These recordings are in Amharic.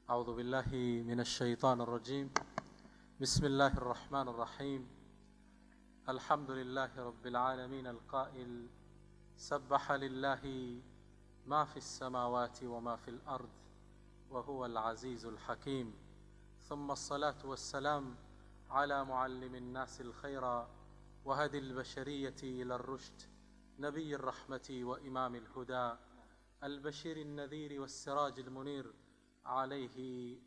أعوذ بالله من الشيطان الرجيم. بسم الله الرحمن الرحيم. الحمد لله رب العالمين القائل سبح لله ما في السماوات وما في الأرض وهو العزيز الحكيم. ثم الصلاة والسلام على معلم الناس الخير وهدي البشرية إلى الرشد نبي الرحمة وإمام الهدى البشير النذير والسراج المنير عليه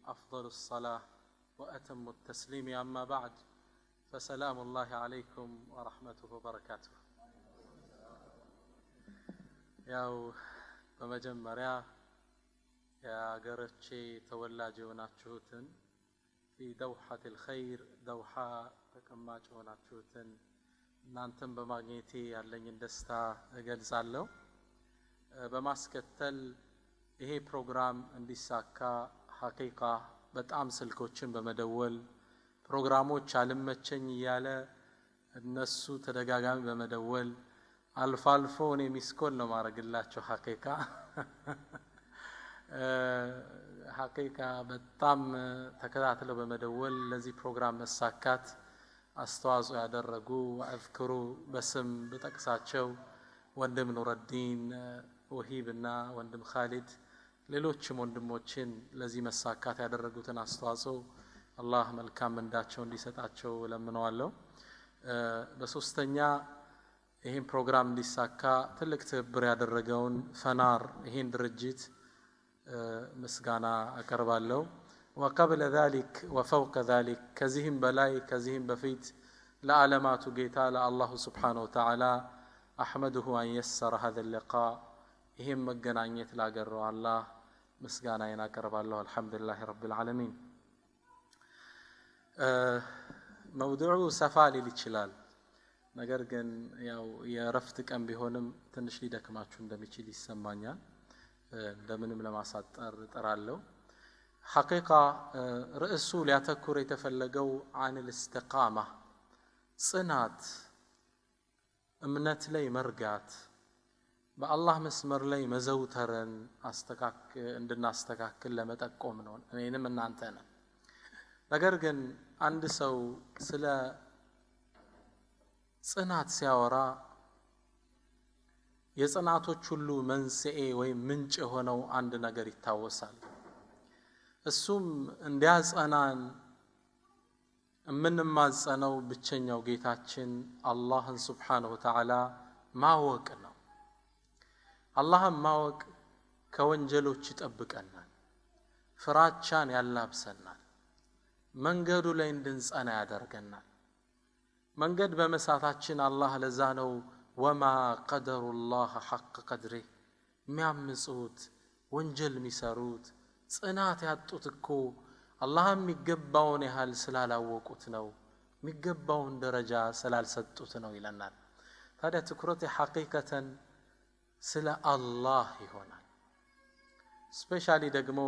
أفضل الصلاة وأتم التسليم. أما بعد فسلام الله عليكم ورحمته وبركاته. ያው በመጀመሪያ የአገሮቼ ተወላጅ የሆናችሁትን في دوحة الخير دوحة ተቀማጭ የሆናችሁትን እናንተም በማግኘቴ ያለኝን ደስታ እገልጻለሁ። በማስከተል ይሄ ፕሮግራም እንዲሳካ ሐቂቃ በጣም ስልኮችን በመደወል ፕሮግራሞች አልመቸኝ እያለ እነሱ ተደጋጋሚ በመደወል አልፎ አልፎ እኔ ሚስኮል ነው ማረግላቸው። ሐቂቃ በጣም ተከታትለው በመደወል ለዚህ ፕሮግራም መሳካት አስተዋጽኦ ያደረጉ ወአዝክሩ በስም በጠቅሳቸው ወንድም ኑረዲን ወሂብና ወንድም ኻሊድ ሌሎችም ወንድሞችን ለዚህ መሳካት ያደረጉትን አስተዋጽኦ አላህ መልካም እንዳቸው እንዲሰጣቸው ለምነዋለሁ። በሶስተኛ ይሄን ፕሮግራም እንዲሳካ ትልቅ ትብብር ያደረገውን ፈናር ይሄን ድርጅት ምስጋና አቀርባለሁ። وقبل ذلك وفوق ذلك ከዚህም በላይ ከዚህም በፊት ለዓለማቱ ጌታ ለአላሁ ስብሓነሁ ወተዓላ أحمده أن يسر هذا اللقاء ይሄን መገናኘት ላገረው አላህ ምስጋና አቀርባለሁ። አልহামዱሊላህ ረብል ዓለሚን። መውዱዑ ሰፋ ሊል ይችላል፣ ነገር ግን ያው የረፍት ቀን ቢሆንም ትንሽ ሊደክማችሁ እንደሚችል ይሰማኛል። እንደምንም ለማሳጠር እጥራለሁ። ሐቂቃ ርዕሱ ሊያተኩር የተፈለገው عن الاستقامة ጽናት፣ እምነት ላይ መርጋት፣ በአላህ መስመር ላይ መዘውተርን እንድናስተካክል ለመጠቆም ነው፣ እኔንም እናንተንም። ነገር ግን አንድ ሰው ስለ ጽናት ሲያወራ የጽናቶች ሁሉ መንስኤ ወይም ምንጭ የሆነው አንድ ነገር ይታወሳል። እሱም እንዲያጸናን የምንማጸነው ብቸኛው ጌታችን አላህን ሱብሓነሁ ወተዓላ ማወቅ ነው። አላህን ማወቅ ከወንጀሎች ይጠብቀናል፣ ፍራቻን ያላብሰናል፣ መንገዱ ላይ እንድንጸና ያደርገናል። መንገድ በመሳታችን አላህ ለዛ ነው ወማ ቀደሩላህ ሐቅ ቀድሬ የሚያምፁት ወንጀል የሚሰሩት ጽናት ያጡት እኮ አላህ የሚገባውን ያህል ስላላወቁት ነው፣ የሚገባውን ደረጃ ስላልሰጡት ነው ይለናል። ታዲያ ትኩረት ሐቂቀተን ስለ አላህ ይሆናል። ስፔሻሊ ደግሞ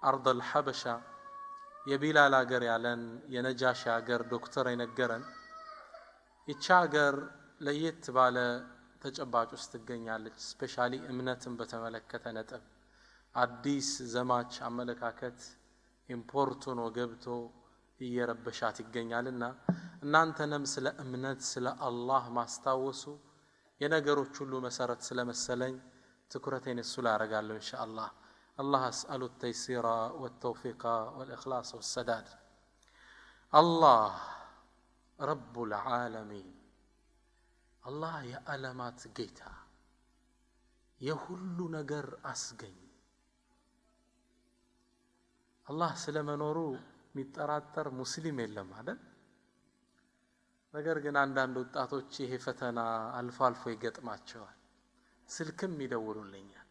አርደል ሐበሻ የቢላል አገር ያለን የነጃሺ አገር ዶክተር የነገረን ይቺ አገር ለየት ባለ ተጨባጭ ውስጥ ትገኛለች። ስፔሻሊ እምነትን በተመለከተ ነጥብ አዲስ ዘማች አመለካከት ኢምፖርቱን ወገብቶ እየረበሻት ይገኛልና እናንተንም ስለ እምነት ስለ አላህ ማስታወሱ የነገሮች ሁሉ መሰረት ስለመሰለኝ ትኩረቴን እሱ ላይ አደርጋለሁ ኢንሻአላህ። الله أسأل التيسير والتوفيق والإخلاص والسداد. الله رب العالمين، الله يا ألمات جيتا يهل نجر أسجن. الله سلام نورو متراتر مسلم يلم هذا ነገር ግን አንዳንድ ወጣቶች ይሄ ፈተና አልፎ አልፎ ይገጥማቸዋል። ስልክም ይደውሉልኛል።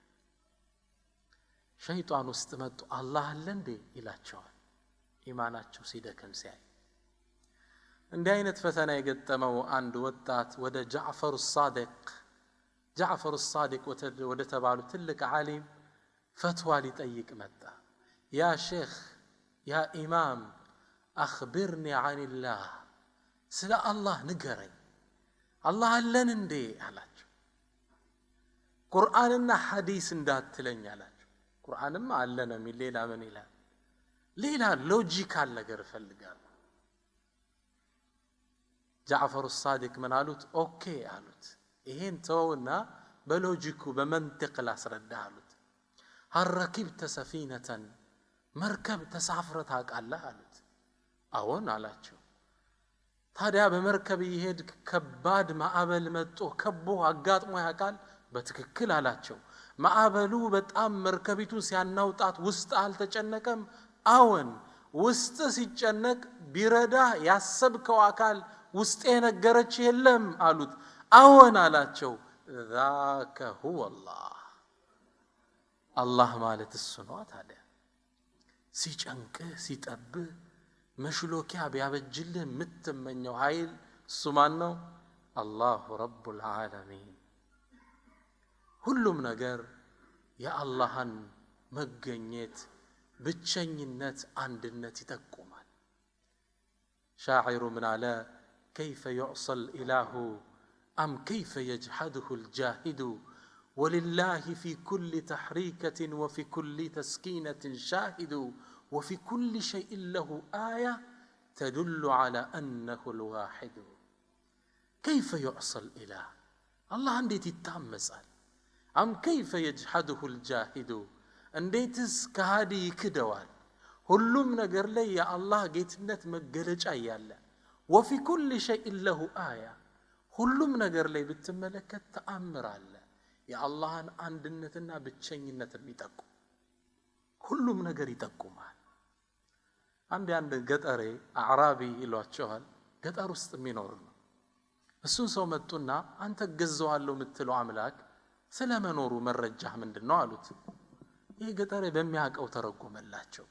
ሸይጣን ውስጥ መጡ አላህ አለ እንዴ ይላቸዋል፣ ኢማናቸው ሲደከም ሲያይ። እንዲህ አይነት ፈተና የገጠመው አንድ ወጣት ወደ ጃዕፈር الصادق ወደ ተባሉ ትልቅ ዓሊም ፈትዋ ሊጠይቅ መጣ። ያ ሼኽ ያ ኢማም አኽቢርኒ عن الله ስለ አላህ ንገረኝ፣ አላህ አለን እንዴ አላቸው። ቁርአንና ሐዲስ እንዳትለኝ አላቸው። ቁርአንም አለ ነው የሚል ሌላ ምን ይላል? ሌላ ሎጂካል ነገር እፈልጋለሁ። ጃዕፈር ሳዲቅ ምን አሉት? ኦኬ አሉት፣ ይሄን ተወውና በሎጂኩ በመንጥቅ ላስረዳህ አሉት። ሀል ረኪብተ ሰፊነተን መርከብ ተሳፍረህ ታውቃለህ አሉት። አዎን አላቸው። ታዲያ በመርከብ ይሄድ ከባድ ማዕበል መጥቶ ከቦ አጋጥሞ ያውቃል? በትክክል አላቸው። ማዕበሉ በጣም መርከቢቱን ሲያናውጣት ውስጥ አልተጨነቀም? አዎን። ውስጥ ሲጨነቅ ቢረዳ ያሰብከው አካል ውስጥ የነገረች የለም አሉት። አዎን አላቸው። ذاك هو الله አላህ ማለት እሱ ነው። ታዲያ ሲጨንቅህ ሲጠብህ መሽሎኪያ ቢያበጅልህ የምትመኘው ኃይል እሱ ማን ነው? አላሁ ረቡል ዓለሚን። ሁሉም ነገር የአላህን መገኘት ብቸኝነት አንድነት ይጠቁማል። ሻዒሩ ምን አለ? ከይፈ ዩዕሰል ኢላሁ አም ከይፈ የጅሐድሁ ልጃሂዱ ወሊላሂ ፊ ኩል ተሕሪከትን ወፊ ኩል ተስኪነትን ሻሂዱ ወፊ ኩል ሸይእን ለሁ አያ ተዱሉ ዐላ አነሁ ልዋሒዱ። ከይፈ ዩዕሰል ኢላህ አላህ እንዴት ይታመጻል? አም ከይፈ የጅሐድሁ ልጃሂዱ እንዴትስ ከሃዲ ይክደዋል? ሁሉም ነገር ላይ የአላህ ጌትነት መገለጫ እያለ ወፊ ኩል ሸይእን ለሁ አያ ሁሉም ነገር ላይ ብትመለከት ተአምር አለ፣ የአላህን አንድነትና ብቸኝነት የሚጠቁም ሁሉም ነገር ይጠቁማል። አንድ ገጠሬ አዕራቢ ይሏቸዋል፣ ገጠር ውስጥ የሚኖር ነው። እሱን ሰው መጡና አንተ ገዘዋለሁ የምትለው አምላክ ስለ መኖሩ መረጃህ ምንድነው አሉት። ይህ ገጠሬ በሚያውቀው ተረጎመላቸው።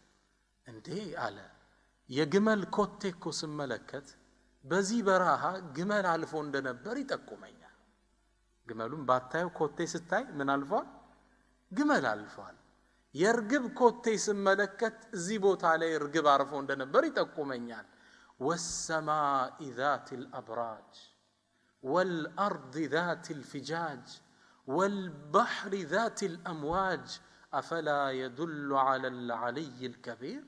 እንዴ አለ፣ የግመል ኮቴ እኮ ስመለከት በዚህ በረሃ ግመል አልፎ እንደነበር ይጠቁመኛል። ግመሉን ባታየው ኮቴ ስታይ ምን አልፏል? ግመል አልፏል። የርግብ ኮቴ ስመለከት እዚህ ቦታ ላይ ርግብ አርፎ እንደነበር ይጠቁመኛል። ወሰማኢ ዛቲል አብራጅ ወልአርድ ዛቲል ፊጃጅ ወልበሕሪ ዛቲል አምዋጅ አፈላ የዱሉ ዐለል ዐሊይል ከቢር።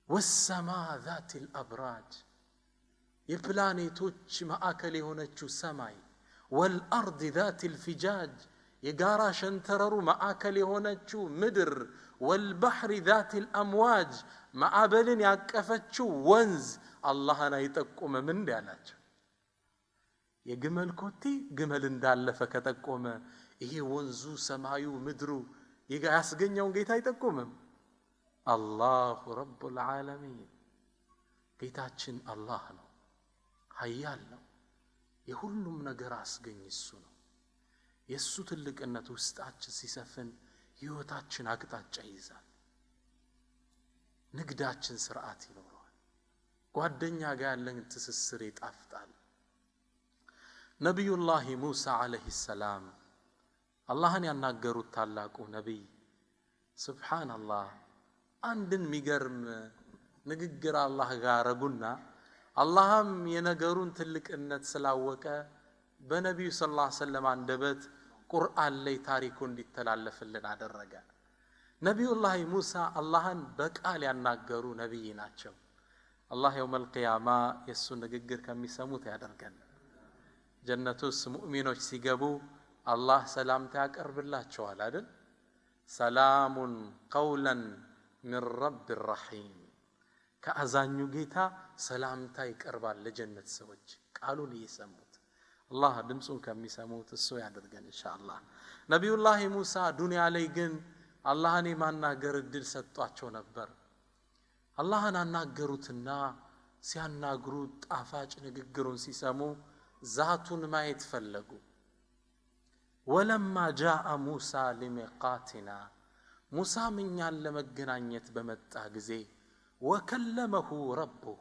ወሰማ ዛቲል አብራጅ የፕላኔቶች ማዕከል የሆነችው ሰማይ፣ ወልአርድ ዛቲል ፊጃጅ የጋራ ሸንተረሩ ማዕከል የሆነችው ምድር፣ ወልበሕሪ ዛቲል አምዋጅ ማዕበልን ያቀፈችው ወንዝ አላህን አይጠቁምም እንዴ አላቸው። የግመል ኮቴ ግመል እንዳለፈ ከጠቆመ ይሄ ወንዙ ሰማዩ ምድሩ ያስገኘውን ጌታ አይጠቁምም? አላሁ ረቡል ዓለሚን። ጌታችን አላህ ነው፣ ሀያል ነው፣ የሁሉም ነገር አስገኝ እሱ ነው። የእሱ ትልቅነት ውስጣችን ሲሰፍን ሕይወታችን አቅጣጫ ይይዛል፣ ንግዳችን ስርዓት ይኖረዋል፣ ጓደኛ ጋር ያለን ትስስር ይጣፍጣል። ነቢዩላህ ሙሳ ዓለይሂ ሰላም አላህን ያናገሩት ታላቁ ነቢይ ሱብሓነላህ አንድን ሚገርም ንግግር አላህ ጋር አረጉና አላህም የነገሩን ትልቅነት ስላወቀ በነቢዩ ሰለላሁ ዐለይሂ ወሰለም አንደበት ቁርአን ላይ ታሪኩ እንዲተላለፍልን አደረገ። ነቢዩላህ ሙሳ አላህን በቃል ያናገሩ ነቢይ ናቸው። አላህ የውመል ቂያማ የእሱ ንግግር ከሚሰሙት ያደርገን። ጀነቱስ ሙእሚኖች ሲገቡ አላህ ሰላምታ ያቀርብላቸዋል አይደል? ሰላሙን ቀውለን ሚን ረቢ ረሒም። ከአዛኙ ጌታ ሰላምታ ይቀርባል ለጀነት ሰዎች ቃሉን እየሰሙት። አላህ ድምፁን ከሚሰሙት እሱ ያደርገን ኢንሻአላህ። ነቢዩላህ ሙሳ ዱንያ ላይ ግን አላህን የማናገር እድል ሰጧቸው ነበር። አላህን አናገሩትና ሲያናግሩት ጣፋጭ ንግግሩን ሲሰሙ ዛቱን ማየት ፈለጉ። ወለማ ጃአ ሙሳ ሊሚቃቲና ሙሳም እኛን ለመገናኘት በመጣ ጊዜ ወከለመሁ ረቡሁ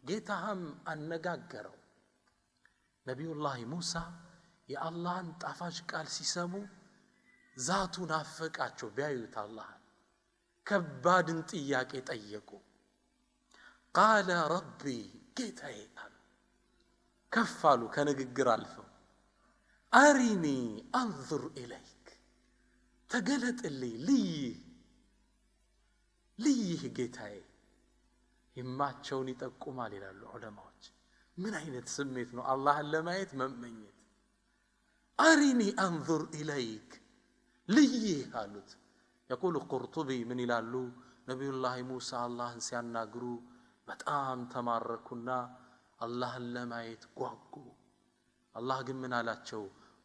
ጌታህም አነጋገረው። ነቢዩላህ ሙሳ የአላህን ጣፋጭ ቃል ሲሰሙ ዛቱን አፈቃቸው። ቢያዩት አላህን ከባድን ጥያቄ ጠየቁ። ቃለ ረቢ ጌታዬ አሉ። ከፍ አሉ ከንግግር አልፈው አሪኒ አንዙር ኢለይክ ተገለጥልኝ ልይህ ልይህ ጌታዬ ይማቸውን ይጠቁማል ይላሉ ዑለማዎች። ምን አይነት ስሜት ነው አላህን ለማየት መመኘት? አሪኒ አንዙር ኢለይክ ልይህ አሉት። يقول القرطبي من ይላሉ ነብዩላህ ሙሳ አላህን ሲያናግሩ በጣም ተማረኩና አላህን ለማየት ጓጉ። አላህ ግን ምን አላቸው?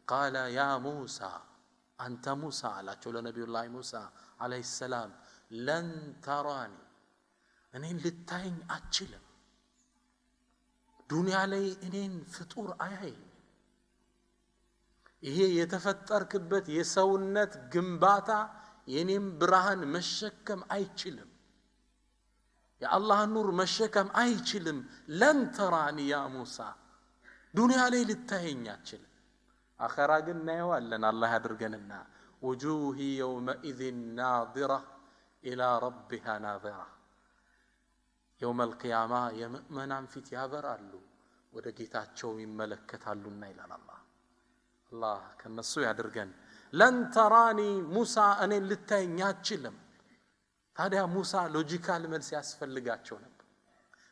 قال يا موسى አንተ ሙሳ አላቸው ለነብዩላህ ሙሳ አለይሂ ሰላም ለን ተራኒ እኔን ልታየኝ አትችልም። ዱንያ ላይ እኔን ፍጡር አያየኝ። ይሄ የተፈጠርክበት የሰውነት ግንባታ የኔም ብርሃን መሸከም አይችልም። የአላህ ኑር መሸከም አይችልም። ለን ተራኒ ያ ሙሳ ዱንያ ላይ ልታየኝ አትችልም። አኺራ ግን እናየዋለን አላህ ያድርገንና وجوه يومئذ ناظرة إلى ربها ناظرة يوم القيامة يمؤمنان ፊት ያበራሉ ወደ ጌታቸው ይመለከታሉና ይላል አላህ ከነሱ ያድርገን። ለን ተራኒ ሙሳ እኔን ልታየኝ አትችልም። ታዲያ ሙሳ ሎጂካል መልስ ያስፈልጋቸው ነበር።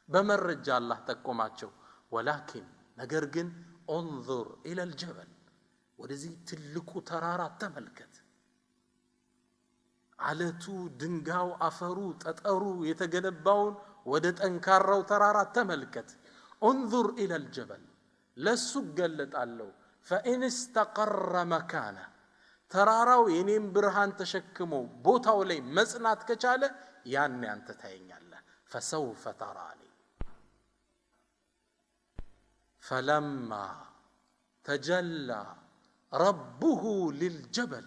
በመረጃ አላህ ጠቆማቸው። ወላኪን ነገር ግን انظر إلى الجبل ወደዚህ ትልቁ ተራራ ተመልከት። አለቱ ድንጋው አፈሩ ጠጠሩ የተገነባውን ወደ ጠንካራው ተራራ ተመልከት። انظر إلى الجبل ለሱ ገለጣለው فإن استقر مكانه ተራራው የኔም ብርሃን ተሸክሞ ቦታው ላይ መጽናት ከቻለ ያን አንተ ታየኛለህ። فسوف تراني فلما تجلى ربه للجبل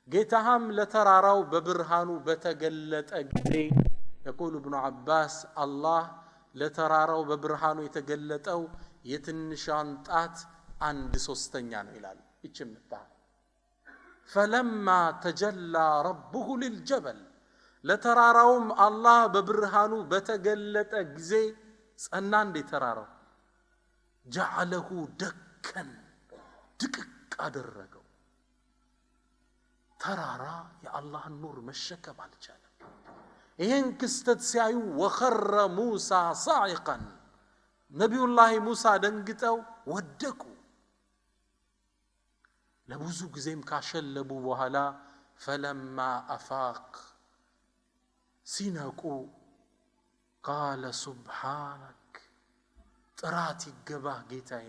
ጌታም ለተራራው በብርሃኑ በተገለጠ ጊዜ يقول ابن عباس الله ለተራራው በብርሃኑ የተገለጠው የትንሿን ጣት 1/3 ነው ይላል። እችምታ فلما تجلى ربه للجبل ለተራራውም አላህ በብርሃኑ በተገለጠ ጊዜ ጸና እንደ ተራራው جعله دكا ድቅቅ አደረገው። ተራራ የአላህን ኑር መሸከም አልቻለም። ይሄን ክስተት ሲያዩ وخر موسى صاعقا ነብዩላህ ሙሳ ደንግጠው ወደቁ። ለብዙ ጊዜም ካሸለቡ በኋላ فلما أفاق ሲነቁ قال سبحانك ጥራት ይገባህ ጌታዬ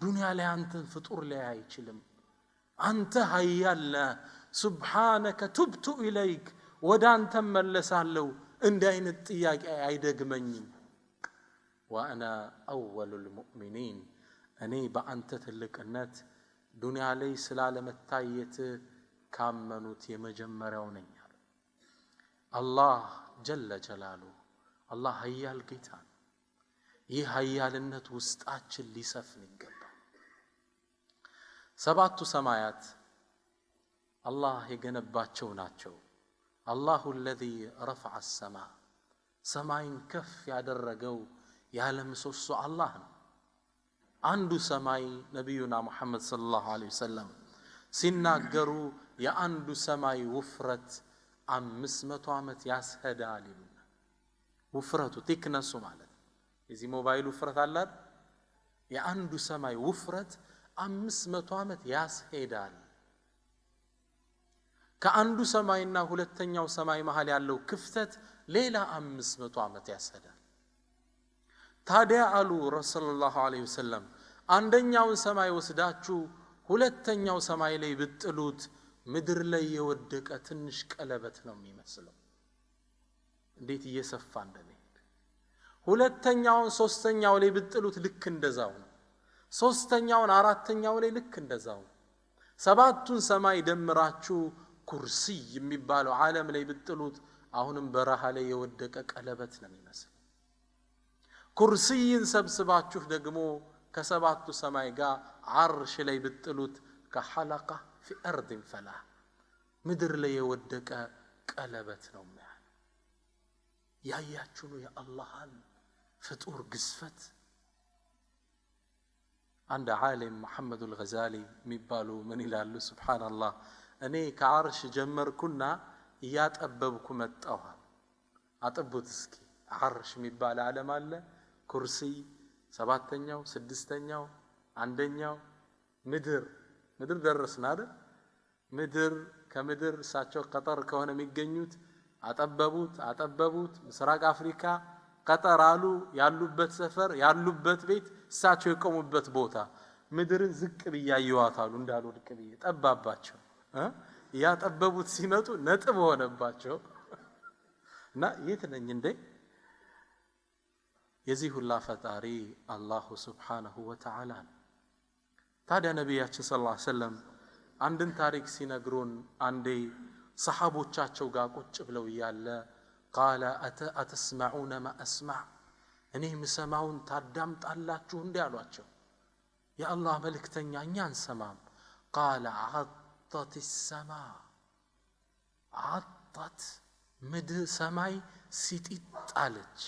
ዱንያ ላይ አንተን ፍጡር ላይ አይችልም። አንተ ኃያል سبحانك تبت إليك ወደ አንተ መለሳለሁ። እንደ አይነት ጥያቄ አይደግመኝም። وأنا أول المؤمنين እኔ በአንተ ትልቅነት ዱንያ ላይ ስላለመታየት ካመኑት የመጀመሪያው ነኝ። አላህ ጀለ ጀላሉ አላህ ኃያል ጌታ። ይህ ኃያልነት ውስጣችን ሊሰፍን ይገባል። ሰባቱ ሰማያት አላህ የገነባቸው ናቸው። አላሁ الذي رفع السماء ሰማይን ከፍ ያደረገው ያለ ምሰሶ አላህ ነው። አንዱ ሰማይ ነብዩና መሐመድ ሰለላሁ ዐለይሂ ወሰለም ሲናገሩ የአንዱ ሰማይ ውፍረት 500 ዓመት ያስሄዳል ይሉና ውፍረቱ ቲክነሱ ማለት የዚህ ሞባይል ውፍረት አለ። የአንዱ ሰማይ ውፍረት 500 ዓመት ያስሄዳል። ከአንዱ ሰማይና ሁለተኛው ሰማይ መሃል ያለው ክፍተት ሌላ 500 ዓመት ያስሄዳል። ታዲያ አሉ ረሱላህ ዐለይሂ ወሰለም አንደኛውን ሰማይ ወስዳችሁ ሁለተኛው ሰማይ ላይ ብትጥሉት ምድር ላይ የወደቀ ትንሽ ቀለበት ነው የሚመስለው። እንዴት እየሰፋ እንደሚሄድ። ሁለተኛውን ሶስተኛው ላይ ብትጥሉት ልክ እንደዛው ነው። ሶስተኛውን አራተኛው ላይ ልክ እንደዛው። ሰባቱን ሰማይ ደምራችሁ ኩርሲ የሚባለው ዓለም ላይ ብትጥሉት አሁንም በረሃ ላይ የወደቀ ቀለበት ነው የሚመስለው። ኩርሲን ሰብስባችሁ ደግሞ ከሰባቱ ሰማይ ጋር አርሽ ላይ ብትጥሉት ከሐለቃ في أرض فلا ምድር ላይ የወደቀ ቀለበት ነው ማለት። ያያችሁ ነው የአላህን ፍጡር ግዝፈት። አንድ ዓሊም መሐመድ አልገዛሊ የሚባሉ ምን ይላሉ? ሱብሃንአላህ እኔ ከአርሽ ጀመርኩና እያጠበብኩ መጣሁ። አጥቡት እስኪ ዓርሽ የሚባል ዓለም አለ ኩርሲ ሰባተኛው ስድስተኛው አንደኛው ምድር ደረስና አይደል ምድር ከምድር እሳቸው ቀጠር ከሆነ የሚገኙት አጠበቡት ምስራቅ አፍሪካ ቀጠር አሉ ያሉበት ሰፈር ያሉበት ቤት እሳቸው የቆሙበት ቦታ ምድርን ዝቅ ብያየዋታሉ እንዳልወድቅ ብዬ ጠባባቸው ያጠበቡት ሲመጡ ነጥብ ሆነባቸው እና የት ነኝ እንዴ የዚህ ሁላ ፈጣሪ አላሁ ሱብሓነሁ ወተዓላ ታዲያ ነብያችን ሰለላሁ ዐለይሂ ወሰለም አንድን ታሪክ ሲነግሩን አንዴ ሰሃቦቻቸው ጋር ቁጭ ብለው ያለ قال أتسمعون ما أسمع እኔ ምሰማውን ታዳምጣላችሁ እንዴ አሏቸው የአላህ መልእክተኛ እኛ አንሰማም قال عطت السماء عطت ምድር ሰማይ ሲጢጥ አለች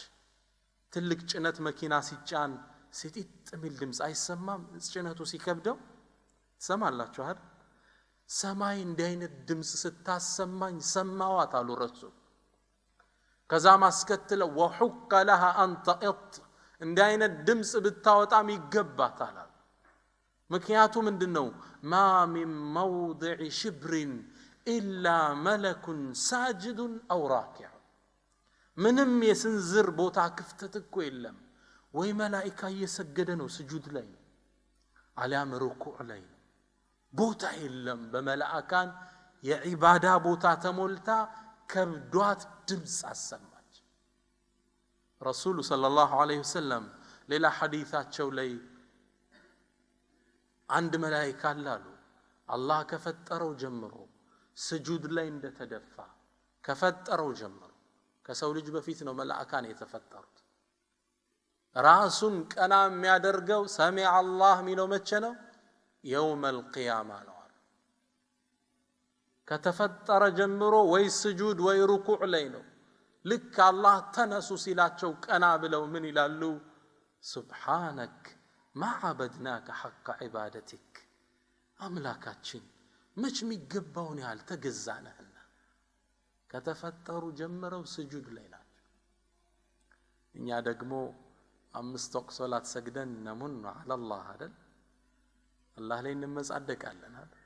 ትልቅ ጭነት መኪና ሲጫን ሲጢጥ የሚል ድምጽ አይሰማም ጭነቱ ሲከብደው ሰማላችሁ አይደል ሰማይ እንዲህ አይነት ድምጽ ስታሰማኝ ሰማዋት አሉ ረሱል ከዛ ማስከተለ وحق لها ان تئط እንዲህ አይነት ድምጽ ብታወጣም ይገባታል ምክንያቱ ምንድነው ما من موضع شبر الا ملك ساجد او راكع ምንም የስንዝር ቦታ ክፍተት እኮ የለም ወይ መላእክት እየሰገደ ነው ስጁድ ላይ አሊያም ሩኩዕ ላይ ቦታ የለም በመላእካን የዒባዳ ቦታ ተሞልታ ከብዷት ድምጽ አሰማች ረሱሉ ሰለላሁ ዐለይሂ ወሰለም ሌላ ሐዲታቸው ላይ አንድ መላእክት አላሉ አላህ ከፈጠረው ጀምሮ ስጁድ ላይ እንደተደፋ ከፈጠረው ጀምሮ ከሰው ልጅ በፊት ነው መላእካን የተፈጠሩት ራሱን ቀና የሚያደርገው ሰሚዐ አላህ ሚለው መቼ ነው يوم القيامة ነው ከተፈጠረ ጀምሮ ወይ ስጁድ ወይ ሩኩዕ ላይ ነው ልክ አላህ ተነሱ ሲላቸው ቀና ብለው ምን ይላሉ سبحانك ما عبدناك حق عبادتك አምላካችን መች የሚገባውን ያህል ተገዛነህና ከተፈጠሩ ጀምረው ስጁድ ላይ ናቸው እኛ ደግሞ 5 ወቅት ሶላት ሰግደን ነሙን على الله አይደል አላህ ላይ እንመጻደቃለን አይደል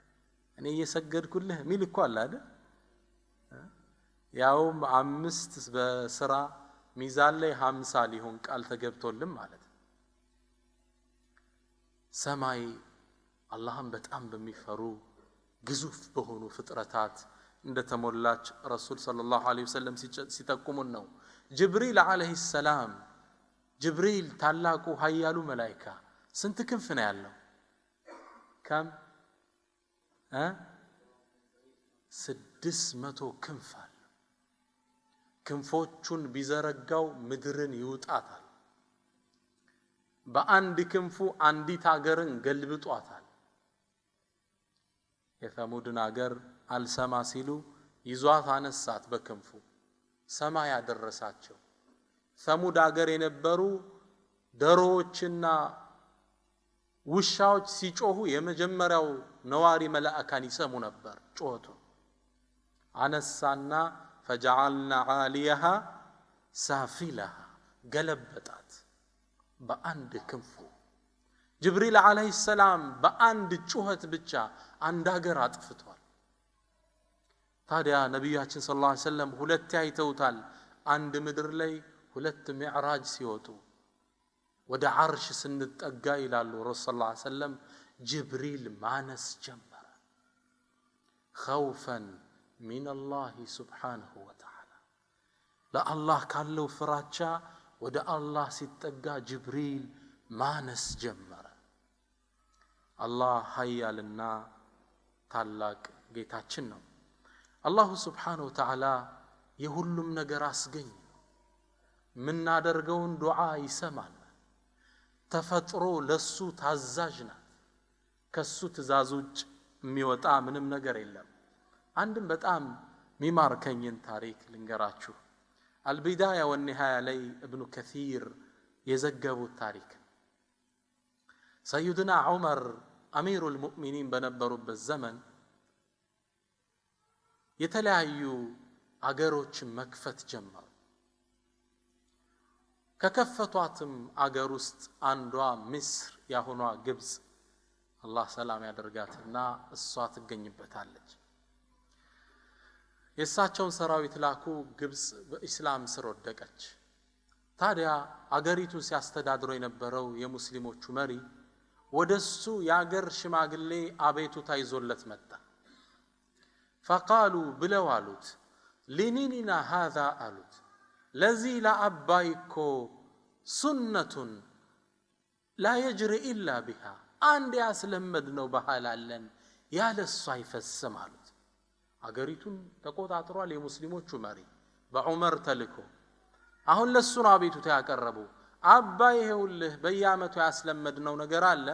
እኔ እየሰገድኩልህ ሚል እኮ አለ አይደል ያውም 5 በስራ ሚዛን ላይ 50 ሊሆን ቃል ተገብቶልን ማለት ሰማይ አላህን በጣም በሚፈሩ ግዙፍ በሆኑ ፍጥረታት እንደተሞላች ረሱል ሰለላሁ ዐለይሂ ወሰለም ሲጠቁሙን ነው ጅብሪል ዐለይሂ ሰላም ጅብሪል ታላቁ ኃያሉ መላእክት ስንት ክንፍ ነው ያለው كم 600 ክንፍ አለ ክንፎቹን ቢዘረጋው ምድርን ይውጣታል በአንድ ክንፉ አንዲት ሀገርን ገልብጧታል የሰሙድን ሀገር አልሰማ ሲሉ ይዟት አነሳት በክንፉ ሰማይ ያደረሳቸው ሰሙድ ሀገር የነበሩ ደሮዎችና ውሻዎች ሲጮሁ የመጀመሪያው ነዋሪ መላእካን ይሰሙ ነበር ጮቱ አነሳና فجعلنا عاليها سافلها ገለበጣት በአንድ ክንፉ ጅብሪል አለይሂ ሰላም በአንድ ጩኸት ብቻ አንድ ሀገር አጥፍቷል ታዲያ ነብያችን ሰለላሁ ዐለይሂ ወሰለም ሁለት አይተውታል አንድ ምድር ላይ ሁለት ሚዕራጅ ሲወጡ ወደ ዓርሽ ስንጠጋ ይላሉ ረሱል ሰለላሁ ዐለይሂ ወሰለም ጅብሪል ማነስ ጀመረ خوفا من الله سبحانه وتعالى لا الله ካለው ፍራቻ ወደ አላህ ሲጠጋ ጅብሪል ማነስ ጀመረ አላህ ኃያልና ታላቅ ጌታችን ነው አላሁ Subhanahu Wa Ta'ala የሁሉም ነገር አስገኝ ምናደርገውን ዱዓ ይሰማል ተፈጥሮ ለሱ ታዛዥ ናት ከሱ ትእዛዝ ውጭ የሚወጣ ምንም ነገር የለም አንድም በጣም ሚማርከኝን ታሪክ ልንገራችሁ አልቢዳያ ወንሃያ ላይ ኢብኑ ከሲር የዘገቡት ታሪክ ሰይድና ዑመር አሚሩል ሙእሚኒን በነበሩበት ዘመን የተለያዩ አገሮችን መክፈት ጀመሩ ከከፈቷትም አገር ውስጥ አንዷ ምስር ያሆኗ ግብጽ አላህ ሰላም ያደርጋትና እሷ ትገኝበታለች። የእሳቸውን ሰራዊት ላኩ። ግብጽ በእስላም ስር ወደቀች። ታዲያ አገሪቱን ሲያስተዳድሩ የነበረው የሙስሊሞቹ መሪ ወደሱ የአገር ሽማግሌ አቤቱታ ይዞለት መጣ። فقالوا ብለው አሉት ሊኒኒና هذا አሉት ለዚህ ለአባይኮ ሱነቱን لا يجري إلا بها አንድ ያስለመድነው ባህል አለን ያለሱ አይፈስም አሉት። አገሪቱን ተቆጣጥሯል የሙስሊሞቹ መሪ በዑመር ተልኮ። አሁን ለሱ ነው አቤቱታ ያቀረቡ። አባይ ይኸውልህ በየዓመቱ ያስለመድነው ነገር አለ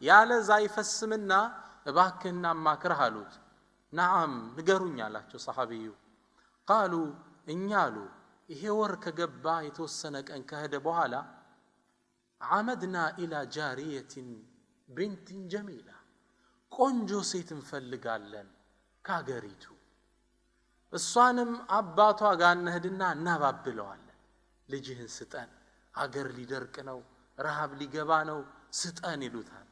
ያለዛ አይፈስምና እባክህና ማክረህ አሉት። ነዓም ንገሩኝ አላቸው ሰሃቢዩ። ቃሉ እኛ አሉ ይሄ ወር ከገባ የተወሰነ ቀን ከሄደ በኋላ عمدنا إلى جارية بنت جميلة ቆንጆ ሴት እንፈልጋለን ካገሪቱ እሷንም አባቷ ጋር እንሄድና እናባብለዋለን። ልጅህን ስጠን አገር ሊደርቅ ነው ረሃብ ሊገባ ነው ስጠን ይሉታል።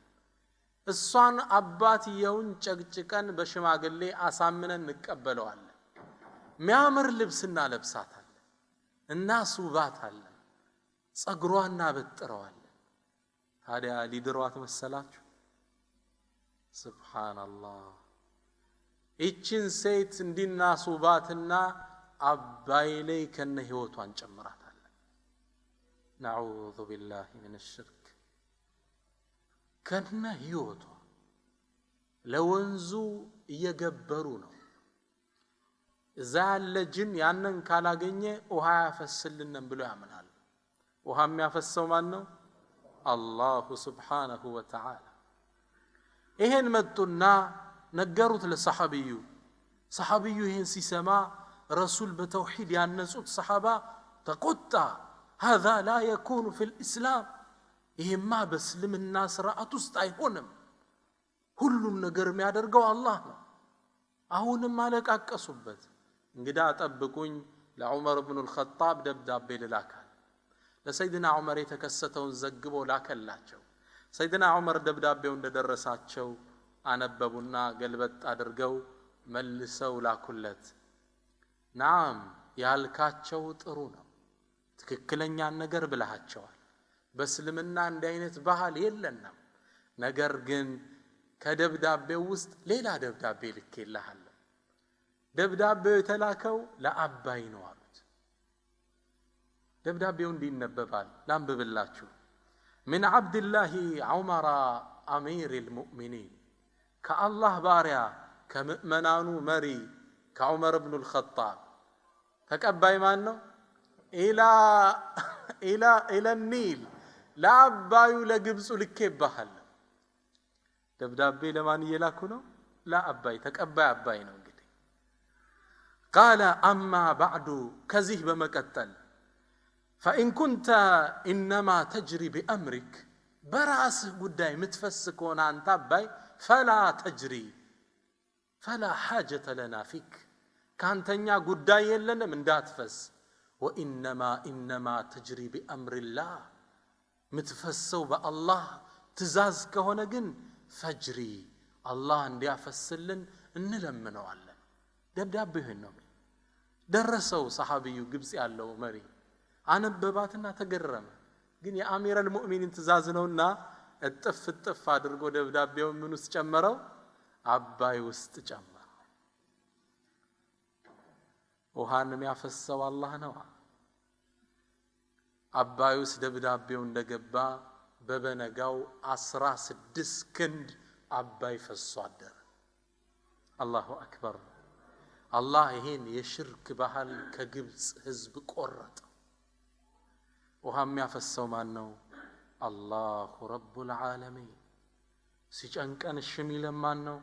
እሷን አባትየውን ጨቅጭቀን በሽማግሌ አሳምነን እንቀበለዋለን። ሚያምር ልብስና ለብሳታለን እናስውባታለን ጸጉሯን እናበጥረዋለን። ታዲያ ሊድሯት መሰላችሁ? ሱብሃንአላህ። ይችን ሴት እንዲናስውባትና አባይ ላይ ከነ ህይወቷን ጨምራታለን። ነዑዙ ቢላሂ ሚነ ሽርክ። ከነ ህይወቷ ለወንዙ እየገበሩ ነው። እዛ ያለ ጅን ያንን ካላገኘ ውሃ ያፈስልንም ብሎ ያምናል። ውሃ የሚያፈሰው ማን ነው? አላሁ ሱብሓነሁ ወተዓላ። ይሄን መጡና ነገሩት ለሰሐቢዩ። ሰሐቢዩ ይሄን ሲሰማ ረሱል በተውሂድ ያነጹት ሰሐባ ተቆጣ። هذا لا يكون في الإسلام ይሄማ በእስልምና ስርዓት ውስጥ አይሆንም። ሁሉም ነገር የሚያደርገው አላህ ነው። አሁንም አለቃቀሱበት። እንግዳ ጠብቁኝ ለዑመር ኢብኑ አልኸጣብ ደብዳቤ ልላካል። ለሰይድና ዑመር የተከሰተውን ዘግቦ ላከላቸው። ሰይድና ዑመር ደብዳቤው እንደደረሳቸው አነበቡና ገልበጥ አድርገው መልሰው ላኩለት። ናም ያልካቸው ጥሩ ነው፣ ትክክለኛ ነገር ብለሃቸዋል። በእስልምና እንዲህ አይነት ባህል የለንም። ነገር ግን ከደብዳቤው ውስጥ ሌላ ደብዳቤ ልኬልሃለሁ። ደብዳቤው የተላከው ለአባይ ነው አሉት። ደብዳቤው እንዲነበባል ላንብብላችሁ። من عبد الله عمر أمير المؤمنين كالله باريا كمؤمنانو مري كعمر بن الخطاب تكباي مانو إلى النيل لا أبايو لقبسو لكيبهال دبدابي لمان يلاكونو لا أباي تكباي أباينو قال أما بعد كزيه بمكتل فإن كنت إنما تجري بأمرك براس قداي متفسكون عن تباي فلا تجري فلا حاجة لنا فيك كان تنيا قداي لنا من داتفس وإنما تجري بأمر الله متفسو بالله تزاز كهونا جن فجري الله اندي أفسلن انلمنو علن دبدابه النوم درسوا صحابي قبس ያለው መሪ አነበባትና ተገረመ። ግን የአሚር አልሙእሚኒን ትእዛዝ ነውና እጥፍ አድርጎ ደብዳቤው ምን ውስጥ ጨመረው? አባይ ውስጥ ጨመረ። ውሃን የሚያፈሰው አላህ ነው። አባይ ውስጥ ደብዳቤው እንደገባ በበነጋው 16 ክንድ አባይ ፈሶ አደረ። አላሁ አክበር። አላህ ይሄን የሽርክ ባህል ከግብጽ ህዝብ ቆረጠ። ውሃ የሚያፈሰው ማን ነው? አላሁ ረቡል ዓለሚን። ሲጨንቀን ሽሚለን ማን ነው?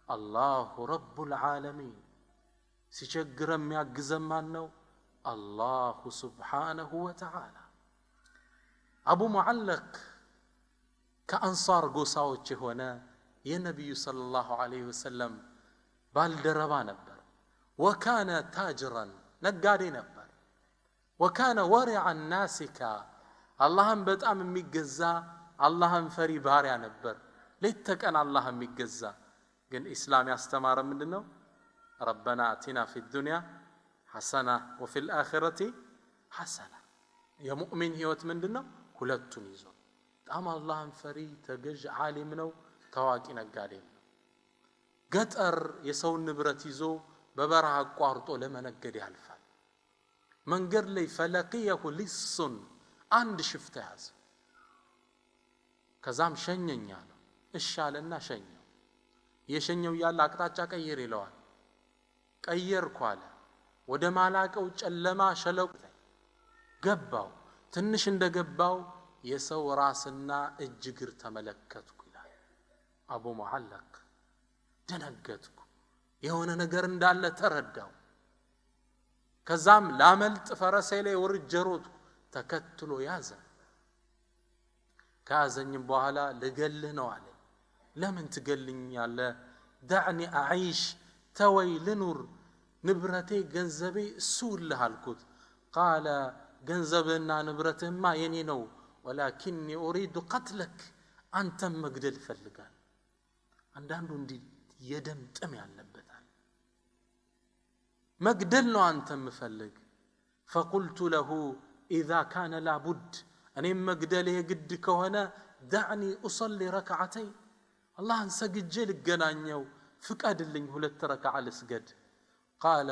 አላሁ ረቡል ዓለሚን። ሲቸግረን የሚያግዘን ማን ነው? አላሁ ሱብሓነሁ ወተዓላ። አቡ ሙዓለቅ ከአንሳር ጎሳዎች የሆነ የነቢዩ ሰለላሁ ዐለይሂ ወሰለም ባልደረባ ነበር። ወካነ ታጅራን ነጋዴ ነበር። وكان ورع الناس اللهم በጣም የሚገዛ አላህን ፈሪ ባሪያ ነበር ለተቀን አላህ የሚገዛ ግን እስላም ያስተማረ ምንድነው ربنا آتنا في الدنيا حسنة وفي الآخرة حسنة يا مؤمن ህይወት ምንድነው ሁለቱን ይዞ በጣም አላህን ፈሪ ተገዥ ዓሊም ነው ታዋቂ ነጋዴ ነው ገጠር የሰው ንብረት ይዞ በበረሃ አቋርጦ ለመነገድ ያልፋል መንገድ ላይ ፈለቂየሁ ሊሱን አንድ ሽፍታ ያዘ ከዛም ሸኘኛ ነው እሻለና ሸኘው የሸኘው ያለ አቅጣጫ ቀይር ይለዋል ቀየርኩ አለ ወደ ማላቀው ጨለማ ሸለቆ ገባው ትንሽ እንደገባው የሰው ራስና እጅ እግር ተመለከትኩ ይላል አቡ ሙዓለቅ ደነገጥኩ የሆነ ነገር እንዳለ ተረዳው ከዛም ላመልጥ ፈረሴ ላይ ወርጀሮት ተከትሎ ያዘ ካዘኝም በኋላ ለገልህ ነው አለ ለምን ትገልኛለህ دعني اعيش توي لنور ንብረቴ ገንዘቤ እሱልህ አልኩት قال ገንዘብና ንብረትህማ የኔ ነው ولكني اريد قتلك አንተ መግደል ፈልጋል አንዳንዱ እንዲ የደም ጥም ያለበታል መግደል ነው አንተ ምፈልግ فقلت له اذا كان لابد እኔ መግደል የግድ ከሆነ دعني اصلي ركعتين الله سجد ልገናኘው ፍቀድልኝ ሁለት ረካዓ ልስገድ قال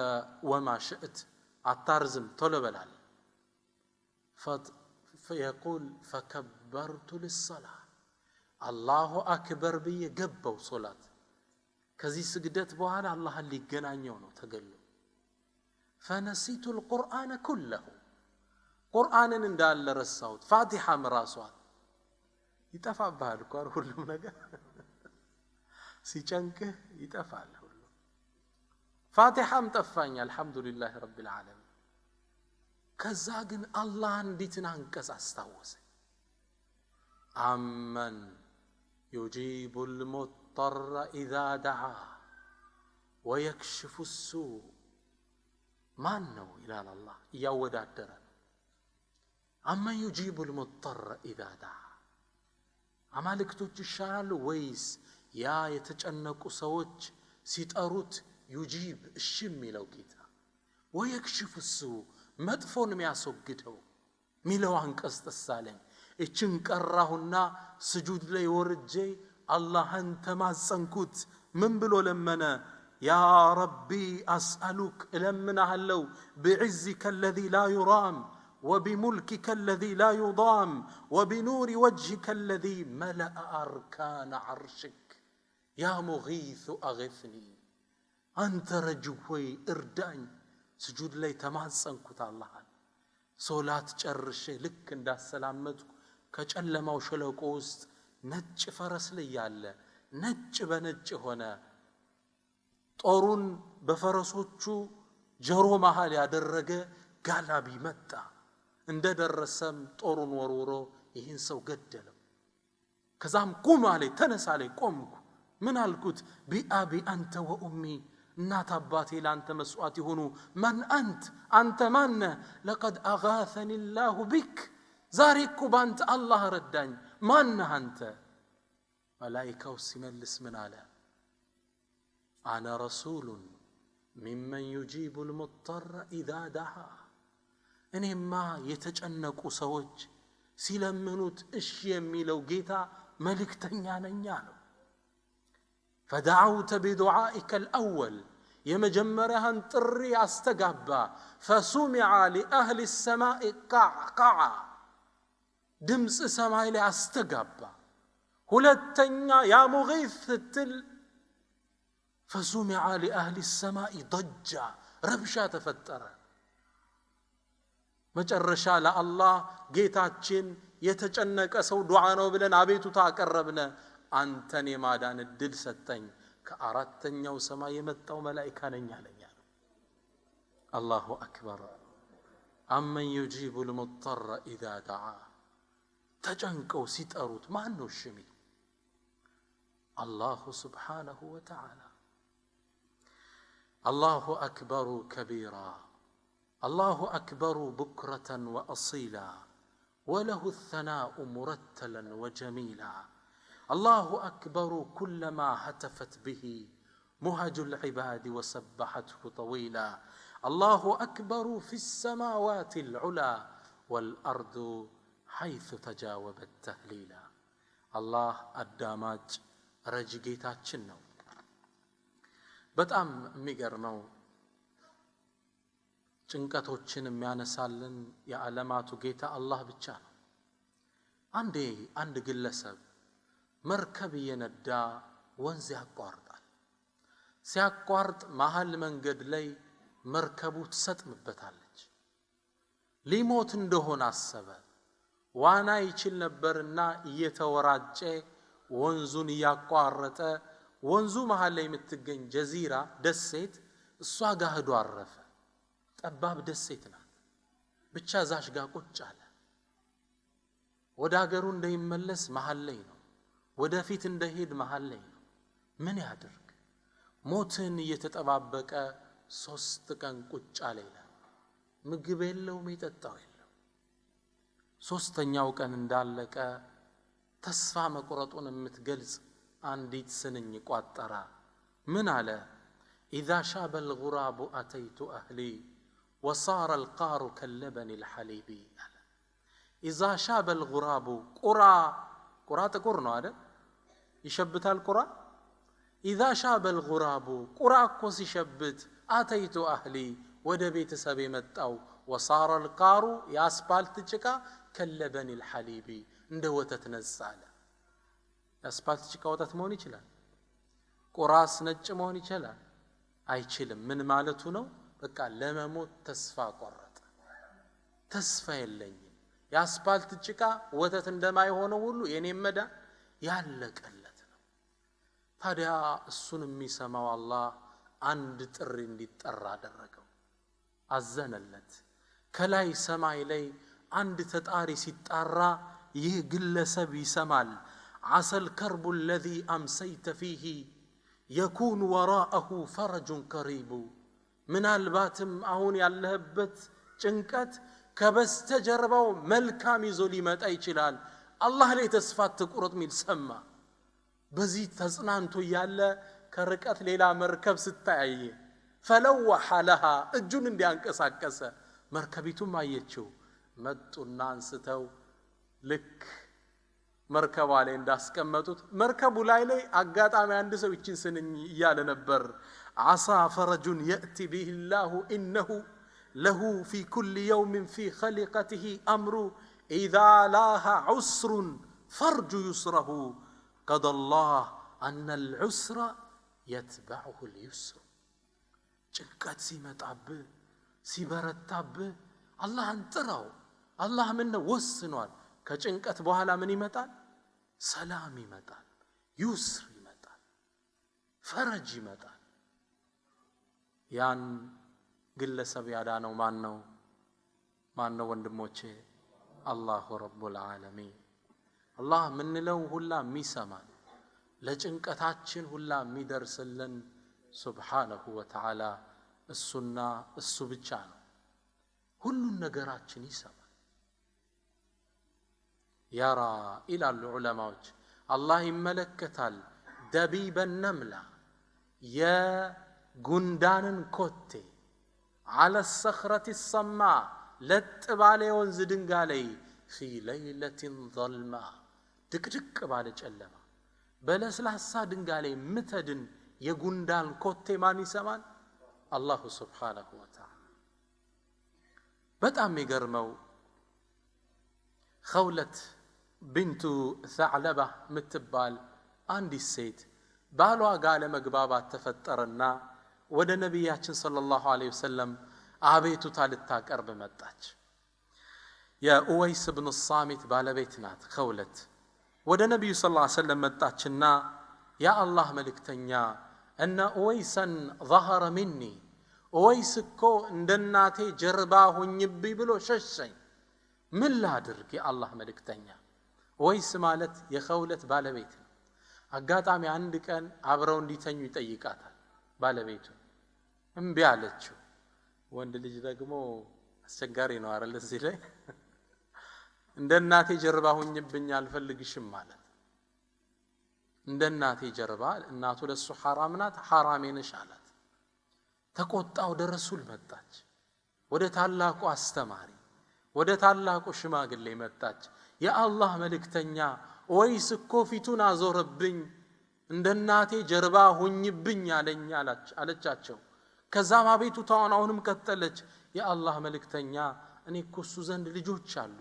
وما شئت አታርዝም ቶሎ በላል فيقول فكبرت للصلاه الله اكبر بي ገባው ሶላት ከዚህ ስግደት በኋላ አላህን ሊገናኘው ነው ተገሎ فنسيت القرآن كله ቁርአንን እንዳለ ረሳሁት ፋቲሃ ምራሷት ይጠፋብሃል እኮ ሁሉም ነገር ሲጨንቅህ ይጠፋል ሁሉ ፋቲሃም ጠፋኝ አልহামዱሊላህ ረቢል ዓለሚን ከዛ ግን አላህ እንዲትን አንቀጽ አስታወሰ አመን يجيب المضطر إذا دعاه ويكشف السوء ማን ነው ይላል አላህ ያወዳደረ أما يجيب المضطر إذا دعا አማልክቶች ይሻላሉ ወይስ ያ የተጨነቁ ሰዎች ሲጠሩት يجيب እሺም ይለው ጌታ ويكشف السوء መጥፎን የሚያስወግደው ሚለው አንቀጽ ተሳለኝ እችን ቀራሁና ስጁድ ላይ ወርጄ አላህን ተማጸንኩት ምን ብሎ ለመነ يا ربي أسألك لمنها اللو بعزك الذي لا يرام وبملكك الذي لا يضام وبنور وجهك الذي ملأ أركان عرشك يا مغيث أغثني أنت رجوي إرداني سجود لي تماسنكت الله صلاة جرشي لك اندا سلامتك كجلما وشلوك وسط نج فرس لي ياله نج بنج هنا ጦሩን በፈረሶቹ ጀሮ መሃል ያደረገ ጋላቢ መጣ እንደደረሰም ጦሩን ወርውሮ ይህን ሰው ገደለው ከዛም ቁም አለኝ ተነሳ አለኝ ቆምኩ ምን አልኩት ቢአቢ አንተ ወኡሚ እናት አባቴ ላንተ መስዋዕት ይሁኑ ማን አንተ ማን لقد اغاثني الله بك ዛሬ እኮ ባንተ አላህ ረዳኝ ማን አንተ መላእክቱ ሲመልስ ምን አለ أنا رسول ممن يجيب المضطر إذا دعا إني ما يتجنقوا سوج سيلمنوت إشيمي لو جيتا ملك تنيانيانو فدعوت بدعائك الأول يمجمرها انطري استقبا فسمع لأهل السماء قعقعا دمس سماء استقبا هلتنيا يا مغيث التل فسمع لأهل السماء ضجة ربشة تفتر مجرشا لله جيتاتشين يتجنك أسو دعانا وبلن عبيتو تاقربنا أنتني ما دان الدل ستين كأردتن يو سماء يمتو ملائكا ننيا الله أكبر أمن يجيب المضطر إذا دعا تجنكو ستأروت ما أنه الشمي الله سبحانه وتعالى الله أكبر كبيرا الله أكبر بكرة وأصيلا وله الثناء مرتلا وجميلا الله أكبر كلما هتفت به مهج العباد وسبحته طويلا الله أكبر في السماوات العلا والأرض حيث تجاوبت تهليلا الله الداماج رجيتاችን ነው በጣም የሚገርመው ጭንቀቶችን የሚያነሳልን የዓለማቱ ጌታ አላህ ብቻ ነው አንድ ግለሰብ መርከብ የነዳ ወንዝ ያቋርጣል ሲያቋርጥ መሃል መንገድ ላይ መርከቡ ትሰጥምበታለች ሊሞት እንደሆነ አሰበ ዋና ይችል ነበርና እየተወራጨ ወንዙን ያቋረጠ ወንዙ መሃል ላይ የምትገኝ ጀዚራ ደሴት እሷ ጋር ሄዶ አረፈ ጠባብ ደሴት ናት ብቻ ዛሽ ጋር ቁጭ አለ ወደ ሀገሩ እንደይመለስ መሃል ላይ ነው ወደፊት እንደሄድ መሃል ላይ ነው ምን ያድርግ ሞትን እየተጠባበቀ 3 ቀን ቁጭ አለ ይላል ምግብ የለውም ይጠጣው የለው 3ኛው ቀን እንዳለቀ ተስፋ መቁረጡን የምትገልጽ አንዲት ስንኝ ቋጠራ ምን አለ إذا شاب الغراب أتيت أهلي وصار القار كاللبن الحليب إذا شاب الغراب قرى تقرنا هذا يشبت القرى إذا شاب الغراب قرى كوس يشبت أتيت أهلي ودبيت سبي متأو وصار القار ياسبالت تشكا كاللبن الحليب ندوة تنزل ياسبالت تشكا وتتموني چلا قراس نج موني چلا አይችልም ምን ማለቱ ነው በቃ ለመሞት ተስፋ ቆረጠ ተስፋ የለኝም ያስፓልት ጭቃ ወተት እንደማይሆነው ሁሉ የኔም መዳ ያለቀለት ነው ታዲያ እሱን የሚሰማው አላህ አንድ ጥሪ እንዲጠራ አደረገው አዘነለት ከላይ ሰማይ ላይ አንድ ተጣሪ ሲጣራ ይህ ግለሰብ ይሰማል عسى الكرب الذي أمسيت فيه يكون وراءه فرج قريب من الباتم አሁን ያለህበት ጭንቀት ከበስተጀርባው መልካም ይዞ ሊመጣ ይችላል አላህ ላይ ተስፋ ተቆርጥ ሚል ሰማ በዚህ ተጽናንቶ ያለ ከርቀት ሌላ መርከብ ስታይ فلوح لها እጁን እንዲያንቀሳቀሰ መርከቢቱም አየችው መጡና አንስተው ልክ መርከቡ ላይ እንዳስቀመጡት መርከቡ ላይ አጋጣሚ አንድ ሰው እቺን ስንኝ ይያለ ነበር عسى فرج يأتي به الله إنه له في كل يوم في خلقته أمر إذا لاها عسر فرج يسره قضى الله أن العسر يتبعه اليسر ጭንቀት ሲመጣብህ ሲበረታብህ አላህን ጥራው አላህ ምን ወስኗል ከጭንቀት በኋላ ምን ይመጣል ሰላም ይመጣል ዩስር ይመጣል ፈረጅ ይመጣል ያን ግለሰብ ያዳነው ማን ነው ወንድሞቼ አላሁ ረቡል ዓለሚን አላህ ምንለው ሁላ የሚሰማን ለጭንቀታችን ሁላ የሚደርስልን ሱብሓነሁ ወተዓላ እሱና እሱ ብቻ ነው ሁሉን ነገራችን ይሰማል ያራ ኢላሉ ዑለማዎች አላህ ይመለከታል ደቢበ ነምላ የጉንዳንን ኮቴ على الصخرة الصماء لتبالي ወንዝ ድንጋይ ላይ في ليلة ظلماء ድቅድቅ ባለ ጨለማ በለስላሳ ድንጋይ ላይ ምተድን የጉንዳን ኮቴ ማን ይሰማል አላሁ ሱብሓነሁ ወተዓላ በጣም ይገርመው خولة بنت ثعلبة متبال عندي السيد بالوا قال مقبابات تفترنا ወደ ነብያችን ሰለላሁ ዐለይሂ ወሰለም አቤቱ ታልታቅ ቀርብ መጣች የኡወይስ ኢብኑ ሳሚት ባለቤት ናት خولة ወደ ነብዩ ሰለላሁ ዐለይሂ ወሰለም መጣችና ያ አላህ መልእክተኛ እነ ኡወይሰን ظهر مني ኡወይስ እኮ እንደናቴ ጀርባ ሆኝብኝ ብሎ ሸሸኝ ምን ላድርግ የአላህ መልእክተኛ ኡወይስ ማለት የخولة ባለቤት ነው አጋጣሚ አንድ ቀን አብረው እንዲተኙ ይጠይቃታል ባለቤቱ እምቢ አለችው ወንድ ልጅ ደግሞ አስቸጋሪ ነው አይደል እዚህ ላይ እንደ እናቴ ጀርባ ሁኝብኝ አልፈልግሽም ማለት እንደ እናቴ ጀርባ እናቱ ለሱ حرام ናት حرام ነሽ አላት ተቆጣ ወደ ረሱል መጣች ወደ ታላቁ አስተማሪ ወደ ታላቁ ሽማግሌ መጣች የአላህ መልእክተኛ ወይስ እኮ ፊቱን አዞረብኝ እንደ እናቴ ጀርባ ሁኝብኝ አለቻቸው ከዛም አቤቱታዋን አሁንም ቀጠለች የአላህ መልእክተኛ እኔ እኮ እሱ ዘንድ ልጆች አሉ